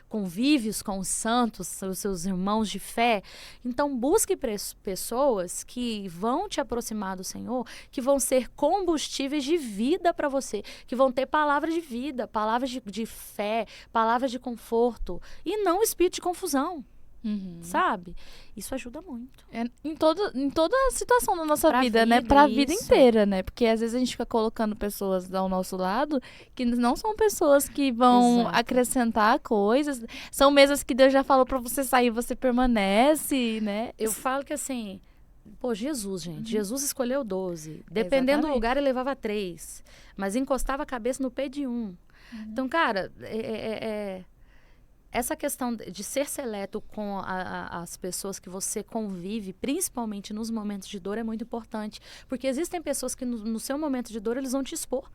convívios com os santos, os seus irmãos de fé. Então, busque pessoas que vão te aproximar do Senhor, que vão ser combustíveis de vida para você, que vão ter palavras de vida, palavras de fé, palavras de conforto, e não espírito de confusão. sabe? Isso ajuda muito. Em toda a situação da nossa Pra vida, né? vida, Pra vida isso. inteira, né? Porque às vezes a gente fica colocando pessoas ao nosso lado que não são pessoas que vão Exato. acrescentar coisas. São mesas que Deus já falou pra você sair, você permanece, né? Eu falo que assim, pô, Jesus, gente. Jesus escolheu 12. Dependendo do Exatamente. lugar, ele levava 3. Mas encostava a cabeça no peito de um. Então, cara, essa questão de ser seleto com as pessoas que você convive, principalmente nos momentos de dor, é muito importante. Porque existem pessoas que no seu momento de dor, eles vão te expor.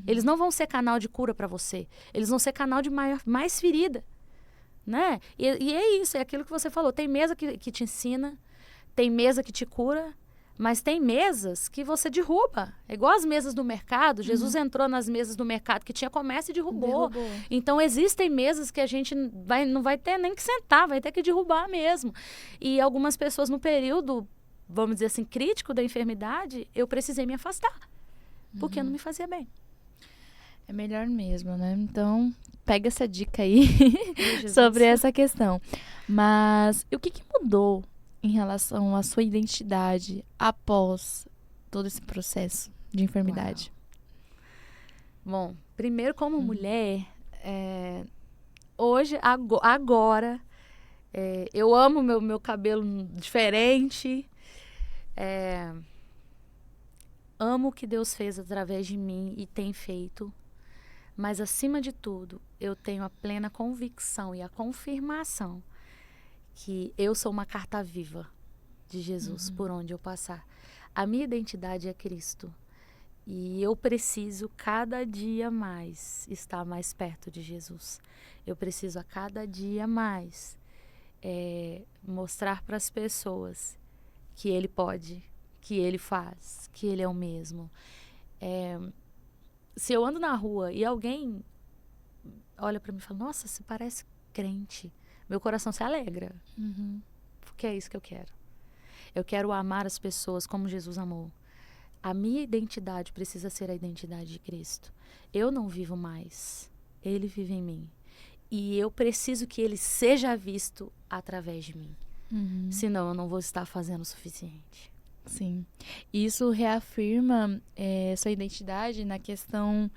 Eles não vão ser canal de cura para você. Eles vão ser canal de mais ferida. Né? E é isso, é aquilo que você falou. Tem mesa que te ensina, tem mesa que te cura, mas tem mesas que você derruba. É igual as mesas do mercado. Jesus entrou nas mesas do mercado que tinha comércio e derrubou. Então, existem mesas que a gente não vai ter nem que sentar, vai ter que derrubar mesmo. E algumas pessoas no período, vamos dizer assim, crítico da enfermidade, eu precisei me afastar, porque não me fazia bem. É melhor mesmo, né? Então, pega essa dica aí sobre essa questão. Mas o que mudou em relação à sua identidade após todo esse processo de enfermidade? Uau. Bom, primeiro como mulher, hoje, agora, eu amo meu cabelo diferente, amo o que Deus fez através de mim e tem feito, mas acima de tudo, eu tenho a plena convicção e a confirmação que eu sou uma carta viva de Jesus por onde eu passar. A minha identidade é Cristo. E eu preciso cada dia mais estar mais perto de Jesus. Eu preciso a cada dia mais mostrar para as pessoas que Ele pode, que Ele faz, que Ele é o mesmo. Se eu ando na rua e alguém olha para mim e fala, nossa, você parece crente, meu coração se alegra. Porque é isso que eu quero. Eu quero amar as pessoas como Jesus amou. A minha identidade precisa ser a identidade de Cristo. Eu não vivo mais. Ele vive em mim. E eu preciso que Ele seja visto através de mim. Senão eu não vou estar fazendo o suficiente. Sim. Isso reafirma sua identidade na questão...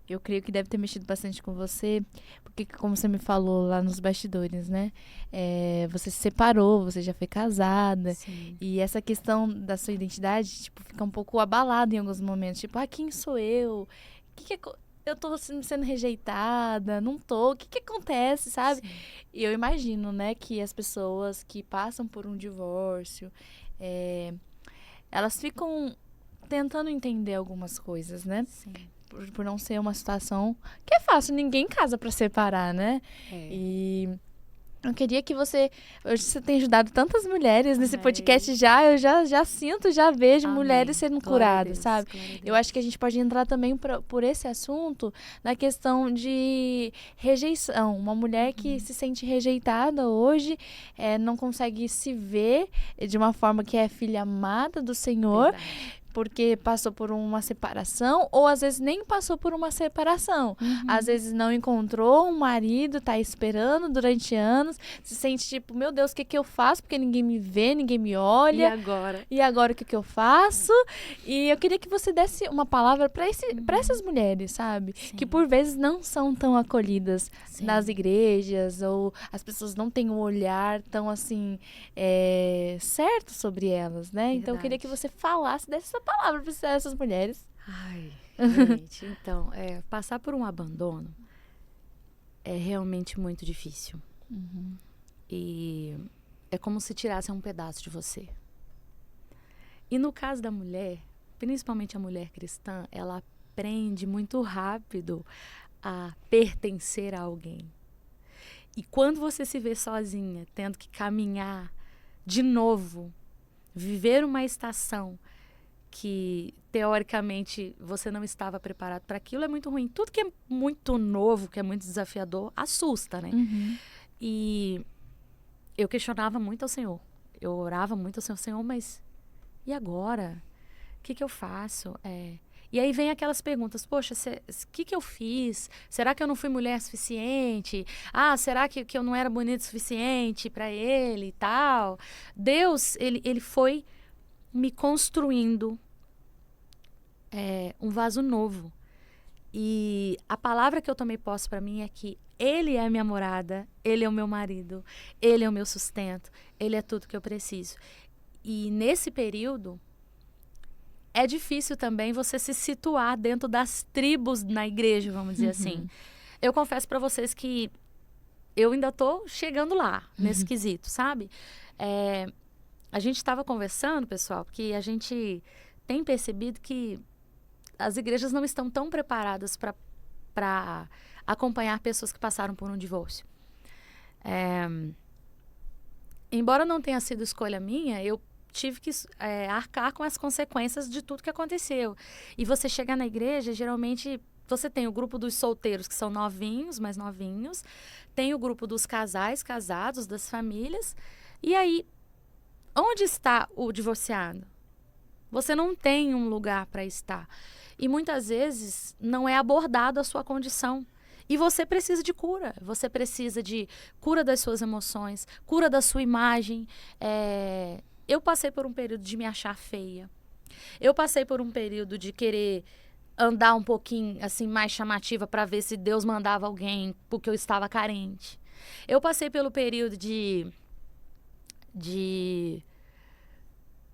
Eu creio que deve ter mexido bastante com você, porque como você me falou lá nos bastidores, né? Você se separou, você já foi casada. Sim. E essa questão da sua identidade, tipo, fica um pouco abalada em alguns momentos. Tipo, quem sou eu? Eu tô sendo rejeitada, não tô. O que acontece, sabe? Sim. E eu imagino, né, que as pessoas que passam por um divórcio, elas ficam tentando entender algumas coisas, né? Sim. Por não ser uma situação que é fácil, ninguém casa pra separar, né? E eu queria que hoje você tem ajudado tantas mulheres nesse podcast eu já sinto, já vejo mulheres sendo curadas, sabe? Eu acho que a gente pode entrar também por esse assunto na questão de rejeição. Uma mulher que se sente rejeitada hoje, não consegue se ver de uma forma que é filha amada do Senhor. Verdade. Porque passou por uma separação, ou às vezes nem passou por uma separação. Às vezes não encontrou um marido, tá esperando durante anos, se sente tipo, meu Deus, o que eu faço? Porque ninguém me vê, ninguém me olha. E agora o que eu faço? E eu queria que você desse uma palavra para essas mulheres, sabe? Sim. Que por vezes não são tão acolhidas nas igrejas, ou as pessoas não têm um olhar tão assim, certo sobre elas, né? Então eu queria que você falasse dessa palavra para essas mulheres. Ai, gente, então, passar por um abandono é realmente muito difícil. E é como se tirassem um pedaço de você. E no caso da mulher, principalmente a mulher cristã, ela aprende muito rápido a pertencer a alguém. E quando você se vê sozinha, tendo que caminhar de novo, viver uma estação que, teoricamente, você não estava preparado para aquilo, é muito ruim. Tudo que é muito novo, que é muito desafiador, assusta, né? E eu questionava muito ao Senhor. Eu orava muito ao Senhor, mas e agora? O que eu faço? E aí vem aquelas perguntas, poxa, o que eu fiz? Será que eu não fui mulher suficiente? Ah, será que eu não era bonita o suficiente para ele e tal? Deus, ele foi me construindo um vaso novo. E a palavra que eu tomei posse para mim é que ele é a minha morada, ele é o meu marido, ele é o meu sustento, ele é tudo que eu preciso. E nesse período, é difícil também você se situar dentro das tribos na igreja, vamos dizer assim. Eu confesso para vocês que eu ainda tô chegando lá, nesse quesito, sabe? A gente estava conversando, pessoal, porque a gente tem percebido que as igrejas não estão tão preparadas para acompanhar pessoas que passaram por um divórcio. Embora não tenha sido escolha minha, eu tive que arcar com as consequências de tudo que aconteceu. E você chegar na igreja, geralmente, você tem o grupo dos solteiros, que são novinhos, mais novinhos. Tem o grupo dos casais, casados, das famílias. E aí, onde está o divorciado? Você não tem um lugar para estar. E muitas vezes não é abordado a sua condição. E você precisa de cura. Você precisa de cura das suas emoções, cura da sua imagem. Eu passei por um período de me achar feia. Eu passei por um período de querer andar um pouquinho assim mais chamativa para ver se Deus mandava alguém porque eu estava carente. Eu passei pelo período de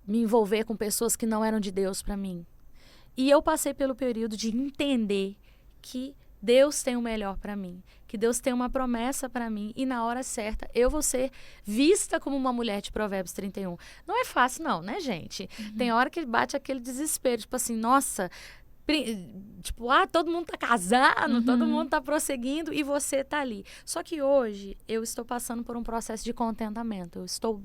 me envolver com pessoas que não eram de Deus para mim. E eu passei pelo período de entender que Deus tem o melhor para mim, que Deus tem uma promessa para mim e na hora certa eu vou ser vista como uma mulher de Provérbios 31. Não é fácil não, né, gente? Tem hora que bate aquele desespero, tipo assim, nossa, tipo, todo mundo tá casando, todo mundo tá prosseguindo e você tá ali. Só que hoje eu estou passando por um processo de contentamento. Eu estou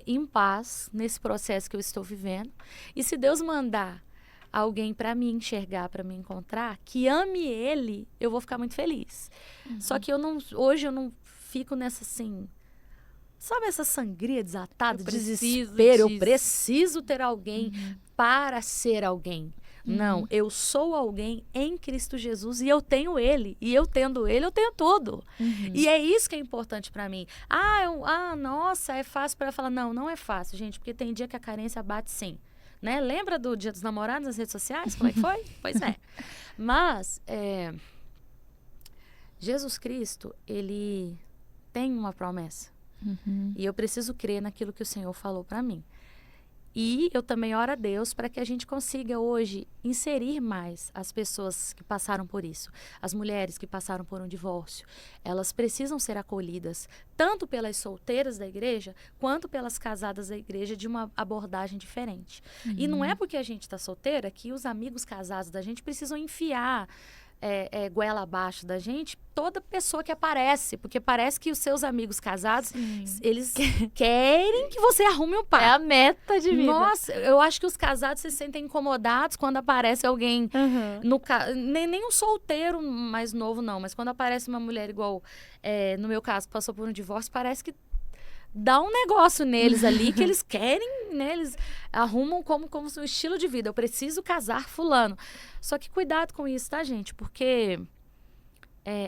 em paz nesse processo que eu estou vivendo. E se Deus mandar alguém para me enxergar, para me encontrar, que ame ele, eu vou ficar muito feliz. Só que hoje eu não fico nessa assim, sabe essa sangria desatada, desespero, eu preciso ter alguém para ser alguém. Não, eu sou alguém em Cristo Jesus e eu tenho ele. E eu tendo ele, eu tenho tudo. E é isso que é importante para mim. Nossa, é fácil para falar. Não, não é fácil, gente, porque tem dia que a carência bate sim. Né? Lembra do Dia dos Namorados nas redes sociais? Como é que foi? Pois é. Mas Jesus Cristo, ele tem uma promessa. E eu preciso crer naquilo que o Senhor falou para mim. E eu também oro a Deus para que a gente consiga hoje inserir mais as pessoas que passaram por isso. As mulheres que passaram por um divórcio. Elas precisam ser acolhidas tanto pelas solteiras da igreja quanto pelas casadas da igreja de uma abordagem diferente. E não é porque a gente está solteira que os amigos casados da gente precisam enfiar goela abaixo da gente toda pessoa que aparece, porque parece que os seus amigos casados, eles querem que você arrume um par. É a meta de vida. Nossa, eu acho que os casados se sentem incomodados quando aparece alguém, nem um solteiro mais novo não, mas quando aparece uma mulher igual, no meu caso, que passou por um divórcio, parece que dá um negócio neles ali que eles querem, né? Eles arrumam como um estilo de vida. Eu preciso casar fulano. Só que cuidado com isso, tá, gente? Porque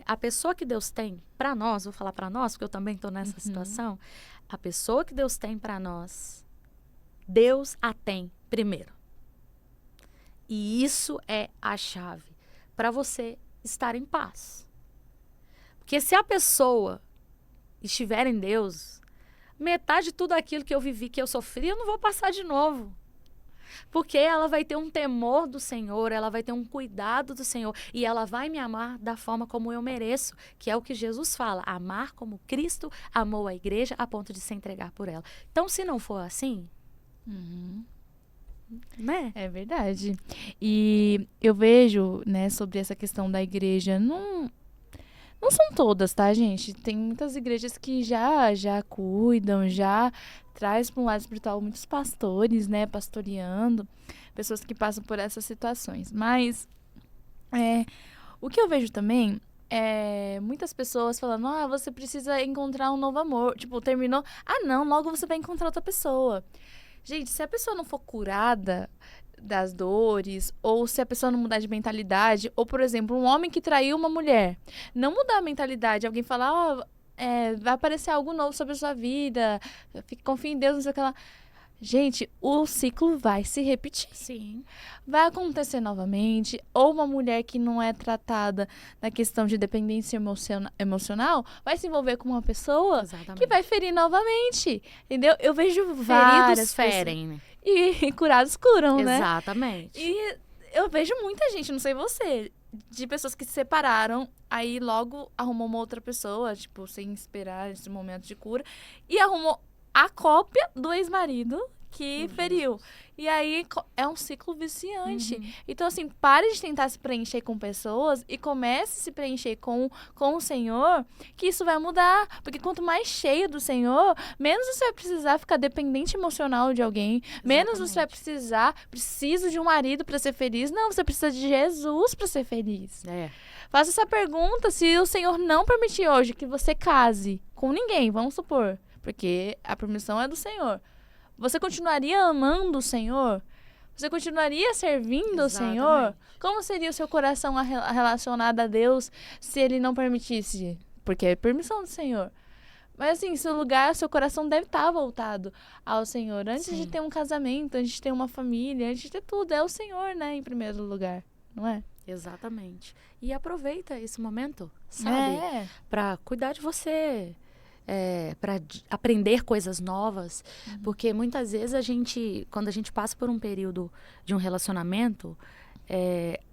a pessoa que Deus tem para nós, vou falar para nós, porque eu também estou nessa situação, a pessoa que Deus tem para nós, Deus a tem primeiro. E isso é a chave para você estar em paz. Porque se a pessoa estiver em Deus, metade de tudo aquilo que eu vivi, que eu sofri, eu não vou passar de novo. Porque ela vai ter um temor do Senhor, ela vai ter um cuidado do Senhor e ela vai me amar da forma como eu mereço, que é o que Jesus fala, amar como Cristo amou a igreja a ponto de se entregar por ela. Então, se não for assim, né? É verdade. E eu vejo, né, sobre essa questão da igreja, não são todas, tá, gente? Tem muitas igrejas que já cuidam, já traz para um lado espiritual muitos pastores, né, pastoreando, pessoas que passam por essas situações. Mas o que eu vejo também é muitas pessoas falando, você precisa encontrar um novo amor. Tipo, terminou, não, logo você vai encontrar outra pessoa. Gente, se a pessoa não for curada, das dores, ou se a pessoa não mudar de mentalidade, ou, por exemplo, um homem que traiu uma mulher, não mudar a mentalidade, alguém falar, vai aparecer algo novo sobre a sua vida, confia em Deus, não sei o que lá. Gente, o ciclo vai se repetir. Sim. Vai acontecer novamente, ou uma mulher que não é tratada na questão de dependência emocional vai se envolver com uma pessoa que vai ferir novamente, entendeu? Eu vejo várias feridos ferem, né? E curados curam, né? Exatamente. E eu vejo muita gente, não sei você, de pessoas que se separaram, aí logo arrumou uma outra pessoa, tipo, sem esperar esse momento de cura, e arrumou a cópia do ex-marido que feriu. E aí é um ciclo viciante. Então, assim, pare de tentar se preencher com pessoas e comece a se preencher com o Senhor, que isso vai mudar. Porque quanto mais cheio do Senhor, menos você vai precisar ficar dependente emocional de alguém, menos você vai preciso de um marido para ser feliz. Não, você precisa de Jesus para ser feliz. Faça essa pergunta, se o Senhor não permitir hoje que você case com ninguém, vamos supor, porque a permissão é do Senhor. Você continuaria amando o Senhor? Você continuaria servindo o Senhor? Como seria o seu coração relacionado a Deus se Ele não permitisse? Porque é permissão do Senhor. Mas assim, seu coração deve estar voltado ao Senhor. Antes de ter um casamento, antes de ter uma família, antes de ter tudo. É o Senhor, né, em primeiro lugar. Não é? Exatamente. E aproveita esse momento, sabe? Pra cuidar de você. Para aprender coisas novas, porque muitas vezes quando a gente passa por um período de um relacionamento,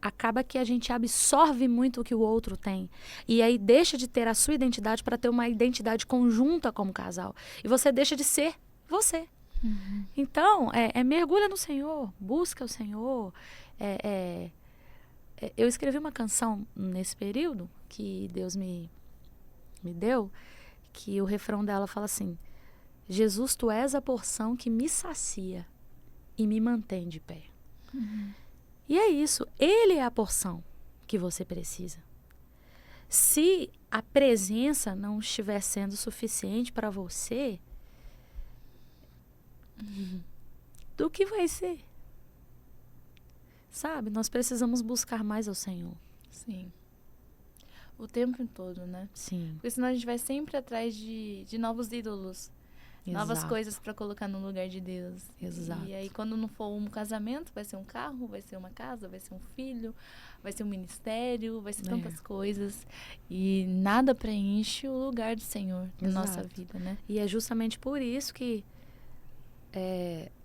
acaba que a gente absorve muito o que o outro tem, e aí deixa de ter a sua identidade para ter uma identidade conjunta como casal, e você deixa de ser você. Então, mergulha no Senhor, busca o Senhor. Eu escrevi uma canção nesse período que Deus me deu, que o refrão dela fala assim: Jesus, tu és a porção que me sacia e me mantém de pé. E é isso, Ele é a porção que você precisa. Se a presença não estiver sendo suficiente para você, do que vai ser? Sabe, nós precisamos buscar mais ao Senhor. Sim. O tempo todo, né? Sim. Porque senão a gente vai sempre atrás de novos ídolos. Novas coisas para colocar no lugar de Deus. Exato. E aí, quando não for um casamento, vai ser um carro, vai ser uma casa, vai ser um filho, vai ser um ministério, vai ser tantas coisas. E nada preenche o lugar do Senhor na nossa vida, né? E é justamente por isso que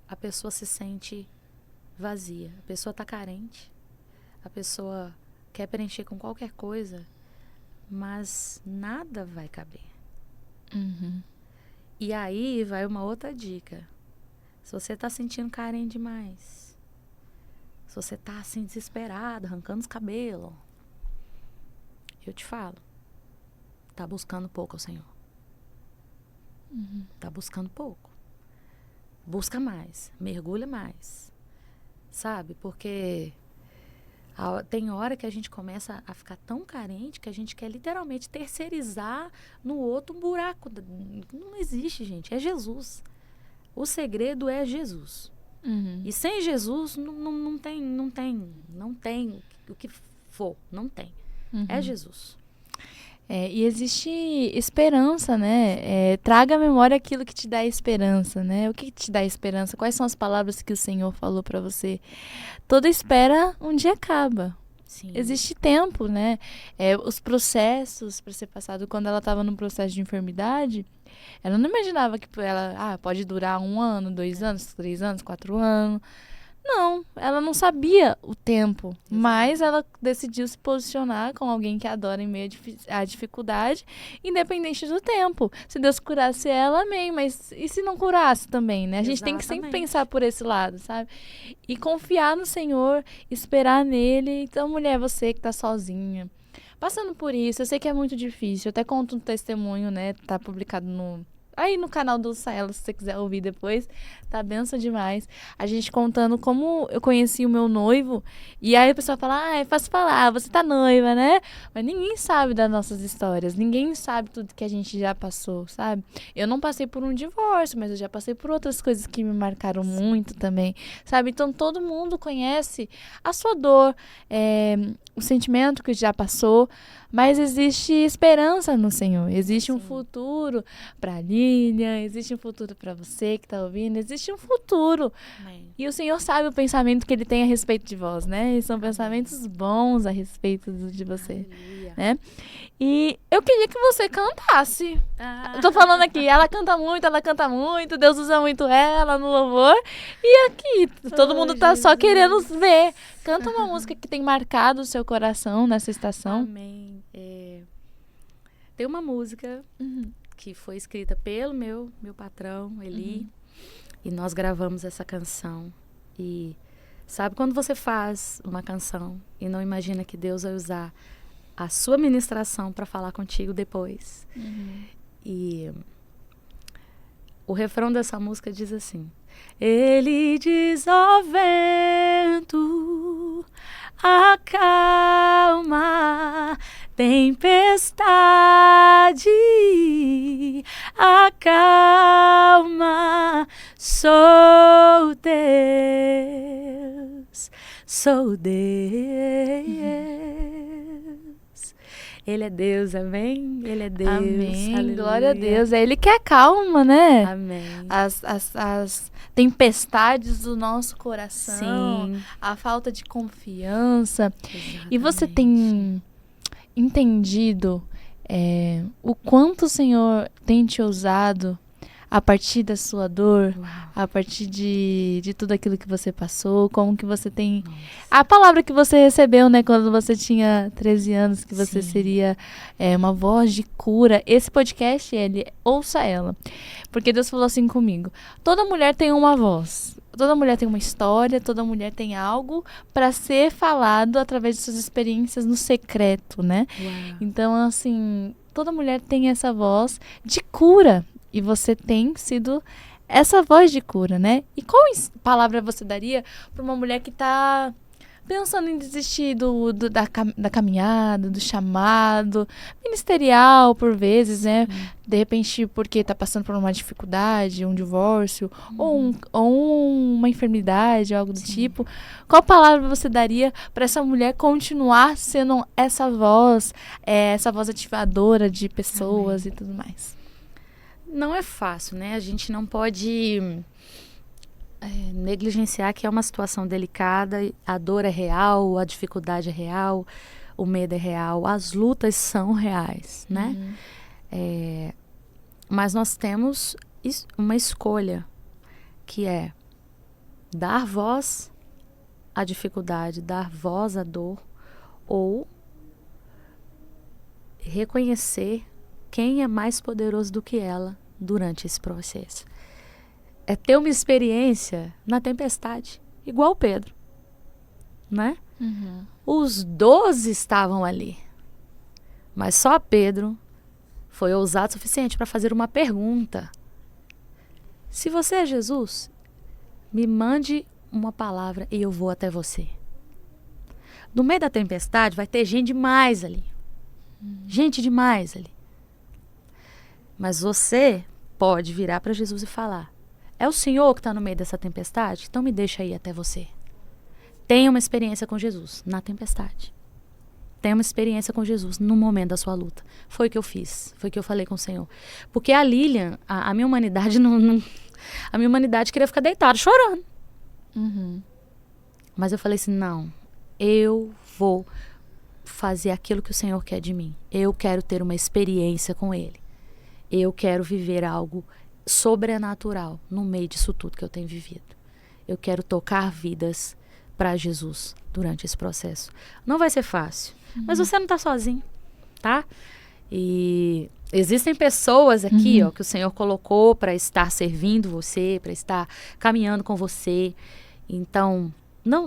a pessoa se sente vazia. A pessoa está carente. A pessoa quer preencher com qualquer coisa, mas nada vai caber. E aí vai uma outra dica. Se você está sentindo carente demais, se você está assim desesperado, arrancando os cabelos, eu te falo, tá buscando pouco ao Senhor. Tá buscando pouco. Busca mais, mergulha mais, sabe? Porque tem hora que a gente começa a ficar tão carente que a gente quer literalmente terceirizar no outro um buraco. Não existe, gente. É Jesus. O segredo é Jesus. E sem Jesus não tem o que for. Não tem. É Jesus. E existe esperança, né? Traga à memória aquilo que te dá esperança, né? O que te dá esperança? Quais são as palavras que o Senhor falou para você? Toda espera um dia acaba. Sim. Existe tempo, né? Os processos para ser passado, quando ela estava no processo de enfermidade, ela não imaginava que ela pode durar 1 ano, 2 anos, 3 anos, 4 anos. Não, ela não sabia o tempo, mas ela decidiu se posicionar com alguém que adora em meio à dificuldade, independente do tempo. Se Deus curasse ela, amém, mas e se não curasse também, né? A gente tem que sempre pensar por esse lado, sabe? E confiar no Senhor, esperar nele. Então, mulher, você que tá sozinha, passando por isso, eu sei que é muito difícil, eu até conto um testemunho, né? Tá publicado aí no canal do Saela, se você quiser ouvir depois, tá benção demais. A gente contando como eu conheci o meu noivo, e aí a pessoa fala, é fácil falar, você tá noiva, né? Mas ninguém sabe das nossas histórias, ninguém sabe tudo que a gente já passou, sabe? Eu não passei por um divórcio, mas eu já passei por outras coisas que me marcaram muito também, sabe? Então todo mundo conhece a sua dor, o sentimento que já passou, mas existe esperança no Senhor, existe um futuro para Lilian, existe um futuro para você que está ouvindo, existe um futuro. Amém. E o Senhor sabe o pensamento que Ele tem a respeito de vós, né? E são pensamentos bons a respeito de você, né? E eu queria que você cantasse. Eu tô falando aqui, ela canta muito, Deus usa muito ela no louvor. E aqui, todo mundo tá só querendo ver. Canta uma música que tem marcado o seu coração nessa estação. Amém. Tem uma música que foi escrita pelo meu patrão, Eli, e nós gravamos essa canção. E sabe quando você faz uma canção e não imagina que Deus vai usar a sua ministração para falar contigo depois? E o refrão dessa música diz assim: Ele diz ao vento, acalma, tempestade, acalma, sou Deus, sou Deus. Ele é Deus, amém? Ele é Deus. Amém, aleluia. glória a Deus. É Ele que acalma, né? Amém. As tempestades do nosso coração, Sim. a falta de confiança. Exatamente. E você tem entendido o quanto o Senhor tem te usado a partir da sua dor, a partir de tudo aquilo que você passou, como que você tem... A palavra que você recebeu, né, quando você tinha 13 anos, que você seria uma voz de cura. Esse podcast, ouça ela. Porque Deus falou assim comigo: toda mulher tem uma voz, toda mulher tem uma história, toda mulher tem algo para ser falado através de suas experiências no secreto, né? Então, assim, toda mulher tem essa voz de cura. E você tem sido essa voz de cura, né? E qual palavra você daria para uma mulher que está pensando em desistir da caminhada, do chamado ministerial, por vezes, né? De repente, porque está passando por uma dificuldade, um divórcio, ou uma enfermidade, algo do tipo. Qual palavra você daria para essa mulher continuar sendo essa voz ativadora de pessoas e tudo mais? Não é fácil, né? A gente não pode negligenciar que é uma situação delicada, a dor é real, a dificuldade é real, o medo é real, as lutas são reais, né? Mas nós temos uma escolha, que é dar voz à dificuldade, dar voz à dor, ou reconhecer quem é mais poderoso do que ela durante esse processo. É ter uma experiência na tempestade, igual Pedro, né? Os 12 estavam ali, mas só Pedro foi ousado o suficiente para fazer uma pergunta: se você é Jesus, me mande uma palavra e eu vou até você. No meio da tempestade vai ter gente demais ali, gente demais ali. Mas você pode virar para Jesus e falar: é o Senhor que está no meio dessa tempestade? Então me deixa ir até você. Tenha uma experiência com Jesus na tempestade. Tenha uma experiência com Jesus no momento da sua luta. Foi o que eu fiz. Foi o que eu falei com o Senhor. Porque a Lilian, a minha humanidade a minha humanidade queria ficar deitada chorando. Mas eu falei assim: não, eu vou fazer aquilo que o Senhor quer de mim. Eu quero ter uma experiência com Ele. Eu quero viver algo sobrenatural no meio disso tudo que eu tenho vivido. Eu quero tocar vidas para Jesus durante esse processo. Não vai ser fácil, mas você não está sozinho, tá? E existem pessoas aqui, ó, que o Senhor colocou para estar servindo você, para estar caminhando com você. Então,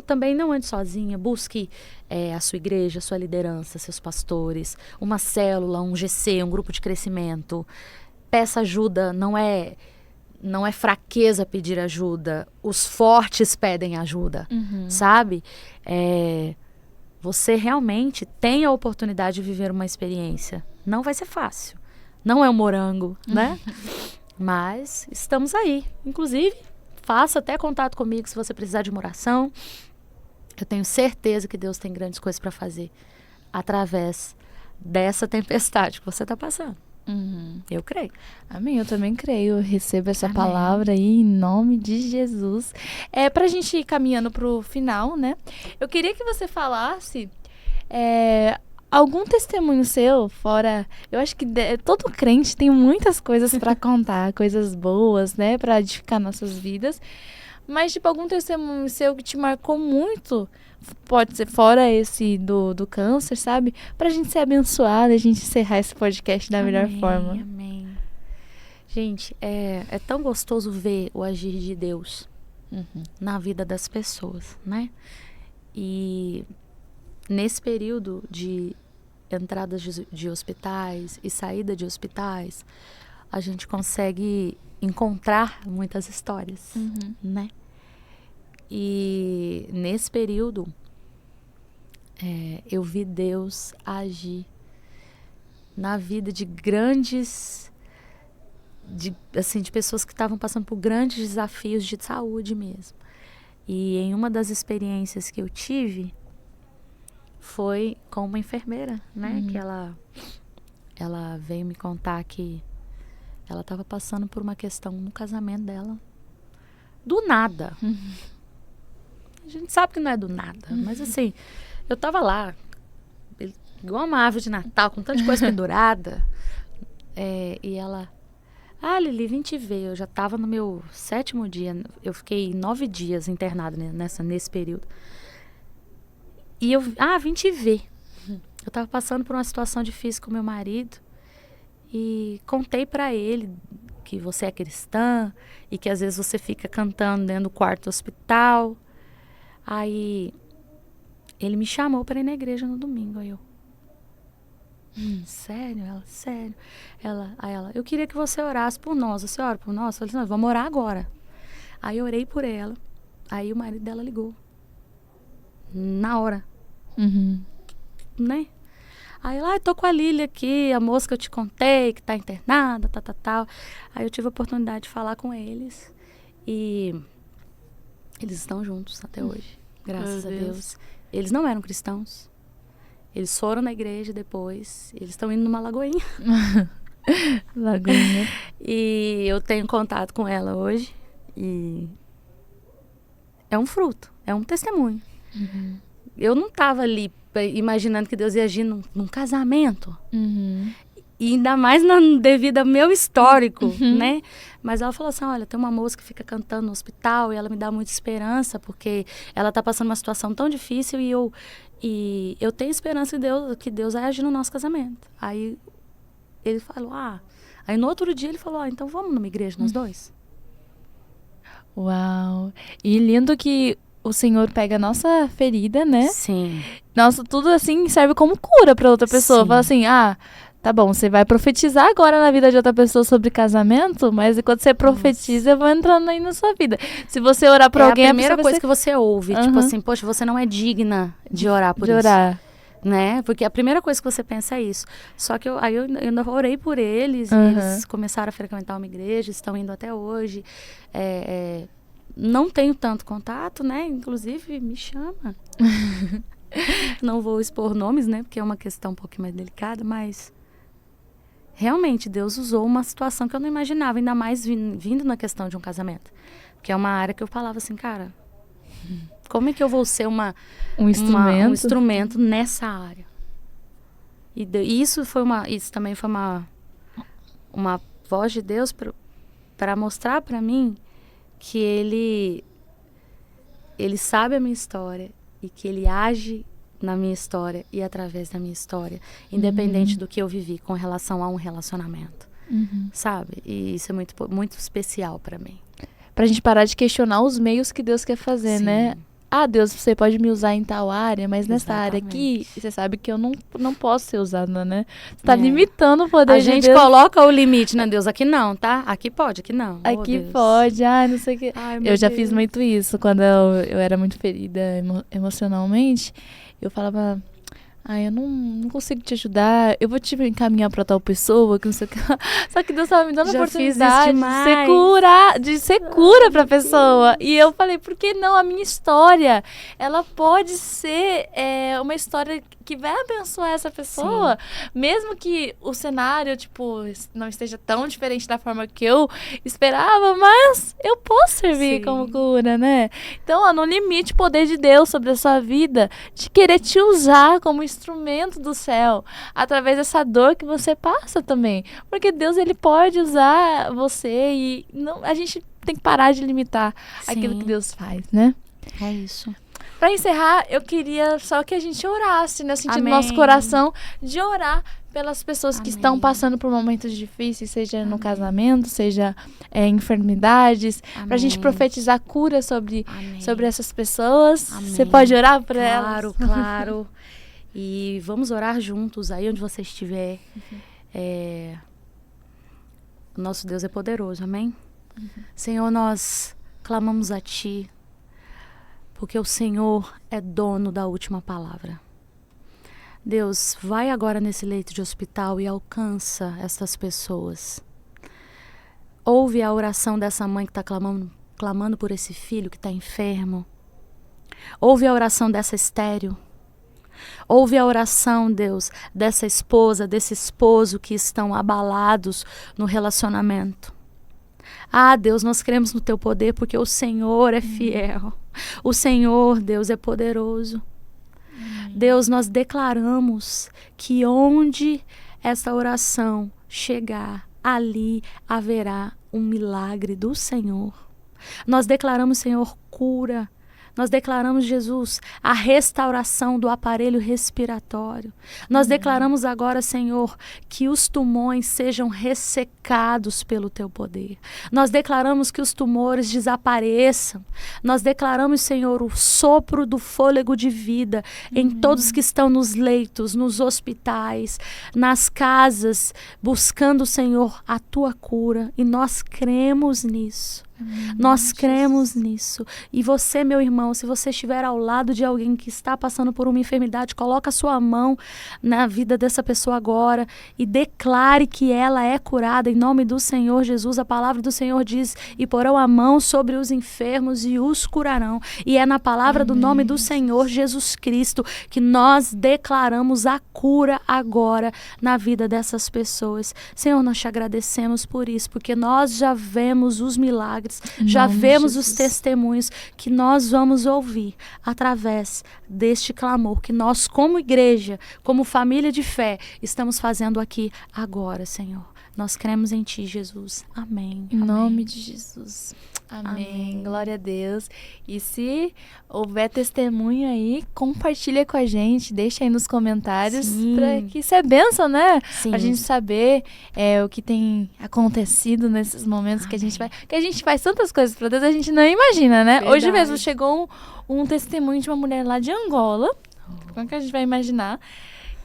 também não ande sozinha. Busque a sua igreja, a sua liderança, seus pastores, uma célula, um GC, um grupo de crescimento. peça ajuda, não é fraqueza pedir ajuda. Os fortes pedem ajuda, sabe? Você realmente tem a oportunidade de viver uma experiência. Não vai ser fácil. Não é um morango, né? Mas estamos aí. Inclusive, faça até contato comigo se você precisar de uma oração. Eu tenho certeza que Deus tem grandes coisas para fazer através dessa tempestade que você está passando. Eu creio. Amém, eu também creio. Eu recebo essa Amém. palavra aí em nome de Jesus. Pra gente ir caminhando pro final, né? Eu queria que você falasse algum testemunho seu, fora... Eu acho que todo crente tem muitas coisas para contar, coisas boas, né? Para edificar nossas vidas. Mas, tipo, algum testemunho seu que te marcou muito, pode ser fora esse do câncer, sabe? Pra gente ser abençoada, a gente encerrar esse podcast da melhor forma. Amém. Gente, é tão gostoso ver o agir de Deus na vida das pessoas, né? E nesse período de entrada de hospitais e saída de hospitais, a gente consegue encontrar muitas histórias, né? E nesse período, eu vi Deus agir na vida de grandes, de pessoas que estavam passando por grandes desafios de saúde mesmo. E em uma das experiências que eu tive, foi com uma enfermeira, né? Que ela veio me contar que ela estava passando por uma questão no casamento dela. Do nada. A gente sabe que não é do nada, mas assim, eu tava lá, igual uma árvore de Natal, com tanta coisa pendurada, e ela... Lili, vim te ver. Eu já tava no meu 7º dia, eu fiquei 9 dias internada nesse período. E eu, vim te ver. Eu tava passando por uma situação difícil com meu marido e contei pra ele que você é cristã e que às vezes você fica cantando dentro do quarto do hospital. Aí ele me chamou para ir na igreja no domingo. Aí eu, sério? Ela, sério. Aí ela, eu queria que você orasse por nós. Você ora por nós? Eu falei, não, vamos orar agora. Aí eu orei por ela. Aí o marido dela ligou. Na hora. Né? Aí eu tô com a Lili aqui, a moça que eu te contei, que tá internada, tal. Aí eu tive a oportunidade de falar com eles. E eles estão juntos até hoje, graças a Deus. Eles não eram cristãos. Eles foram na igreja depois. Eles estão indo numa lagoinha. Lagoinha. E eu tenho contato com ela hoje. E é um fruto, é um testemunho. Eu não estava ali imaginando que Deus ia agir num casamento. E ainda mais devido ao meu histórico, né? Mas ela falou assim, olha, tem uma moça que fica cantando no hospital e ela me dá muita esperança, porque ela tá passando uma situação tão difícil e eu tenho esperança que Deus vai agir no nosso casamento. Aí ele falou, Aí no outro dia ele falou, então vamos numa igreja nós dois? Uau! E lindo que o Senhor pega a nossa ferida, né? Sim. Nossa, tudo assim serve como cura pra outra pessoa. Sim. Fala assim, tá bom, você vai profetizar agora na vida de outra pessoa sobre casamento, mas enquanto você profetiza, eu vou entrando aí na sua vida. Se você orar por alguém, a primeira coisa que você ouve, tipo assim, poxa, você não é digna de orar por isso. Né? Porque a primeira coisa que você pensa é isso. Só que eu ainda orei por eles, e eles começaram a frequentar uma igreja, estão indo até hoje. Não tenho tanto contato, né? Inclusive, me chama. Não vou expor nomes, né? Porque é uma questão um pouquinho mais delicada, mas realmente Deus usou uma situação que eu não imaginava, ainda mais vindo na questão de um casamento. Porque é uma área que eu falava assim, cara, como é que eu vou ser um instrumento nessa área? E isso também foi uma voz de Deus para mostrar para mim que ele sabe a minha história e que ele age na minha história e através da minha história, independente do que eu vivi com relação a um relacionamento, sabe? E isso é muito, muito especial para mim. Pra gente parar de questionar os meios que Deus quer fazer, Sim. né? Deus, você pode me usar em tal área, mas nessa área aqui, Exatamente. você sabe que eu não posso ser usada, né? Você tá limitando o poder A de gente Deus. coloca o limite, né, Deus? Aqui não, tá? Aqui pode, aqui não. Oh, Aqui Deus. pode, não sei o que. Ai, meu Eu já Deus. fiz muito isso quando eu era muito ferida emocionalmente. Eu falava, eu não consigo te ajudar, eu vou te encaminhar pra tal pessoa, que não sei o que. Só que Deus tava me dando a Já fiz isso oportunidade demais. de ser cura pra pessoa. E eu falei, por que não? A minha história, ela pode ser uma história que vai abençoar essa pessoa. Mesmo que o cenário, tipo, não esteja tão diferente da forma que eu esperava, mas eu posso servir como cura, né? Então, não limite o poder de Deus sobre a sua vida, de querer te usar como instrumento do céu, através dessa dor que você passa também. Porque Deus, ele pode usar você e a gente tem que parar de limitar aquilo que Deus faz, né? É isso. Pra encerrar, eu queria só que a gente orasse, né? Sentindo no nosso coração de orar pelas pessoas que estão passando por momentos difíceis, seja no casamento, seja enfermidades, pra gente profetizar cura sobre essas pessoas. Você pode orar por elas? Claro. E vamos orar juntos aí onde você estiver. O nosso Deus é poderoso, amém? Senhor, nós clamamos a Ti, porque o Senhor é dono da última palavra. Deus, vai agora nesse leito de hospital e alcança essas pessoas. Ouve a oração dessa mãe que está clamando por esse filho que está enfermo. Ouve a oração dessa estéril. Ouve a oração, Deus, dessa esposa, desse esposo que estão abalados no relacionamento. Deus, nós cremos no Teu poder porque o Senhor é fiel. O Senhor, Deus, é poderoso. Deus, nós declaramos que onde essa oração chegar, ali haverá um milagre do Senhor. Nós declaramos, Senhor, cura. Nós declaramos, Jesus, a restauração do aparelho respiratório. Nós declaramos agora, Senhor, que os tumores sejam ressecados pelo Teu poder. Nós declaramos que os tumores desapareçam. Nós declaramos, Senhor, o sopro do fôlego de vida em todos que estão nos leitos, nos hospitais, nas casas, buscando, Senhor, a Tua cura. E nós cremos nisso. Nós cremos nisso. E você, meu irmão, se você estiver ao lado de alguém que está passando por uma enfermidade, coloca a sua mão na vida dessa pessoa agora e declare que ela é curada em nome do Senhor Jesus. A palavra do Senhor diz: e porão a mão sobre os enfermos e os curarão. E é na palavra do nome do Senhor Jesus Cristo que nós declaramos a cura agora na vida dessas pessoas. Senhor, nós te agradecemos por isso, porque nós já vemos os milagres, já vemos os testemunhos que nós vamos ouvir através deste clamor que nós, como igreja, como família de fé, estamos fazendo aqui agora, Senhor. Nós cremos em Ti, Jesus. Amém. Em nome de Jesus. Amém. Glória a Deus. E se houver testemunho aí, compartilha com a gente, deixa aí nos comentários, para que isso é bênção, né? Sim. A gente saber o que tem acontecido nesses momentos que a gente vai. Que a gente faz tantas coisas para Deus, a gente não imagina, né? Verdade. Hoje mesmo chegou um testemunho de uma mulher lá de Angola. Como que a gente vai imaginar?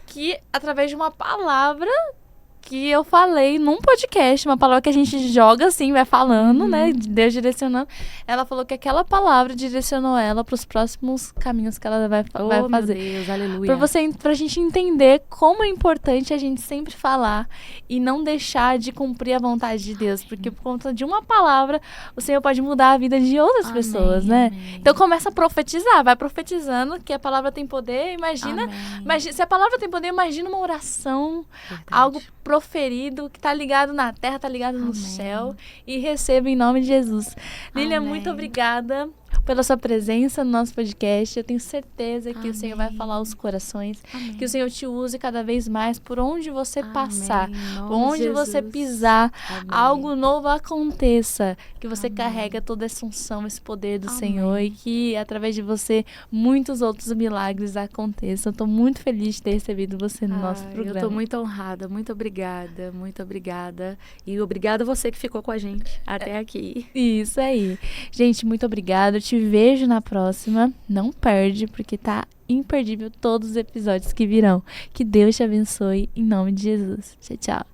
Que através de uma palavra que eu falei num podcast, uma palavra que a gente joga assim, vai falando, né? Deus direcionando. Ela falou que aquela palavra direcionou ela para os próximos caminhos que ela vai fazer. Meu Deus, aleluia. Pra gente entender como é importante a gente sempre falar e não deixar de cumprir a vontade de Deus, porque por conta de uma palavra, o Senhor pode mudar a vida de outras pessoas, né? Amém. Então começa a profetizar, vai profetizando que a palavra tem poder, imagina, se a palavra tem poder, imagina uma oração, algo proferido, que tá ligado na terra, tá ligado no céu, e receba em nome de Jesus. Lilian, muito obrigada pela sua presença no nosso podcast. Eu tenho certeza que o Senhor vai falar aos corações, que o Senhor te use cada vez mais por onde você passar, por onde você pisar, algo novo aconteça, que você carrega toda essa unção, esse poder do Senhor, e que através de você muitos outros milagres aconteçam. Eu tô muito feliz de ter recebido você no nosso programa. Eu tô muito honrada, muito obrigada, e obrigada a você que ficou com a gente até aqui. Isso aí. Gente, muito obrigada. Eu te te vejo na próxima. Não perde, porque tá imperdível todos os episódios que virão. Que Deus te abençoe, em nome de Jesus. Tchau, tchau.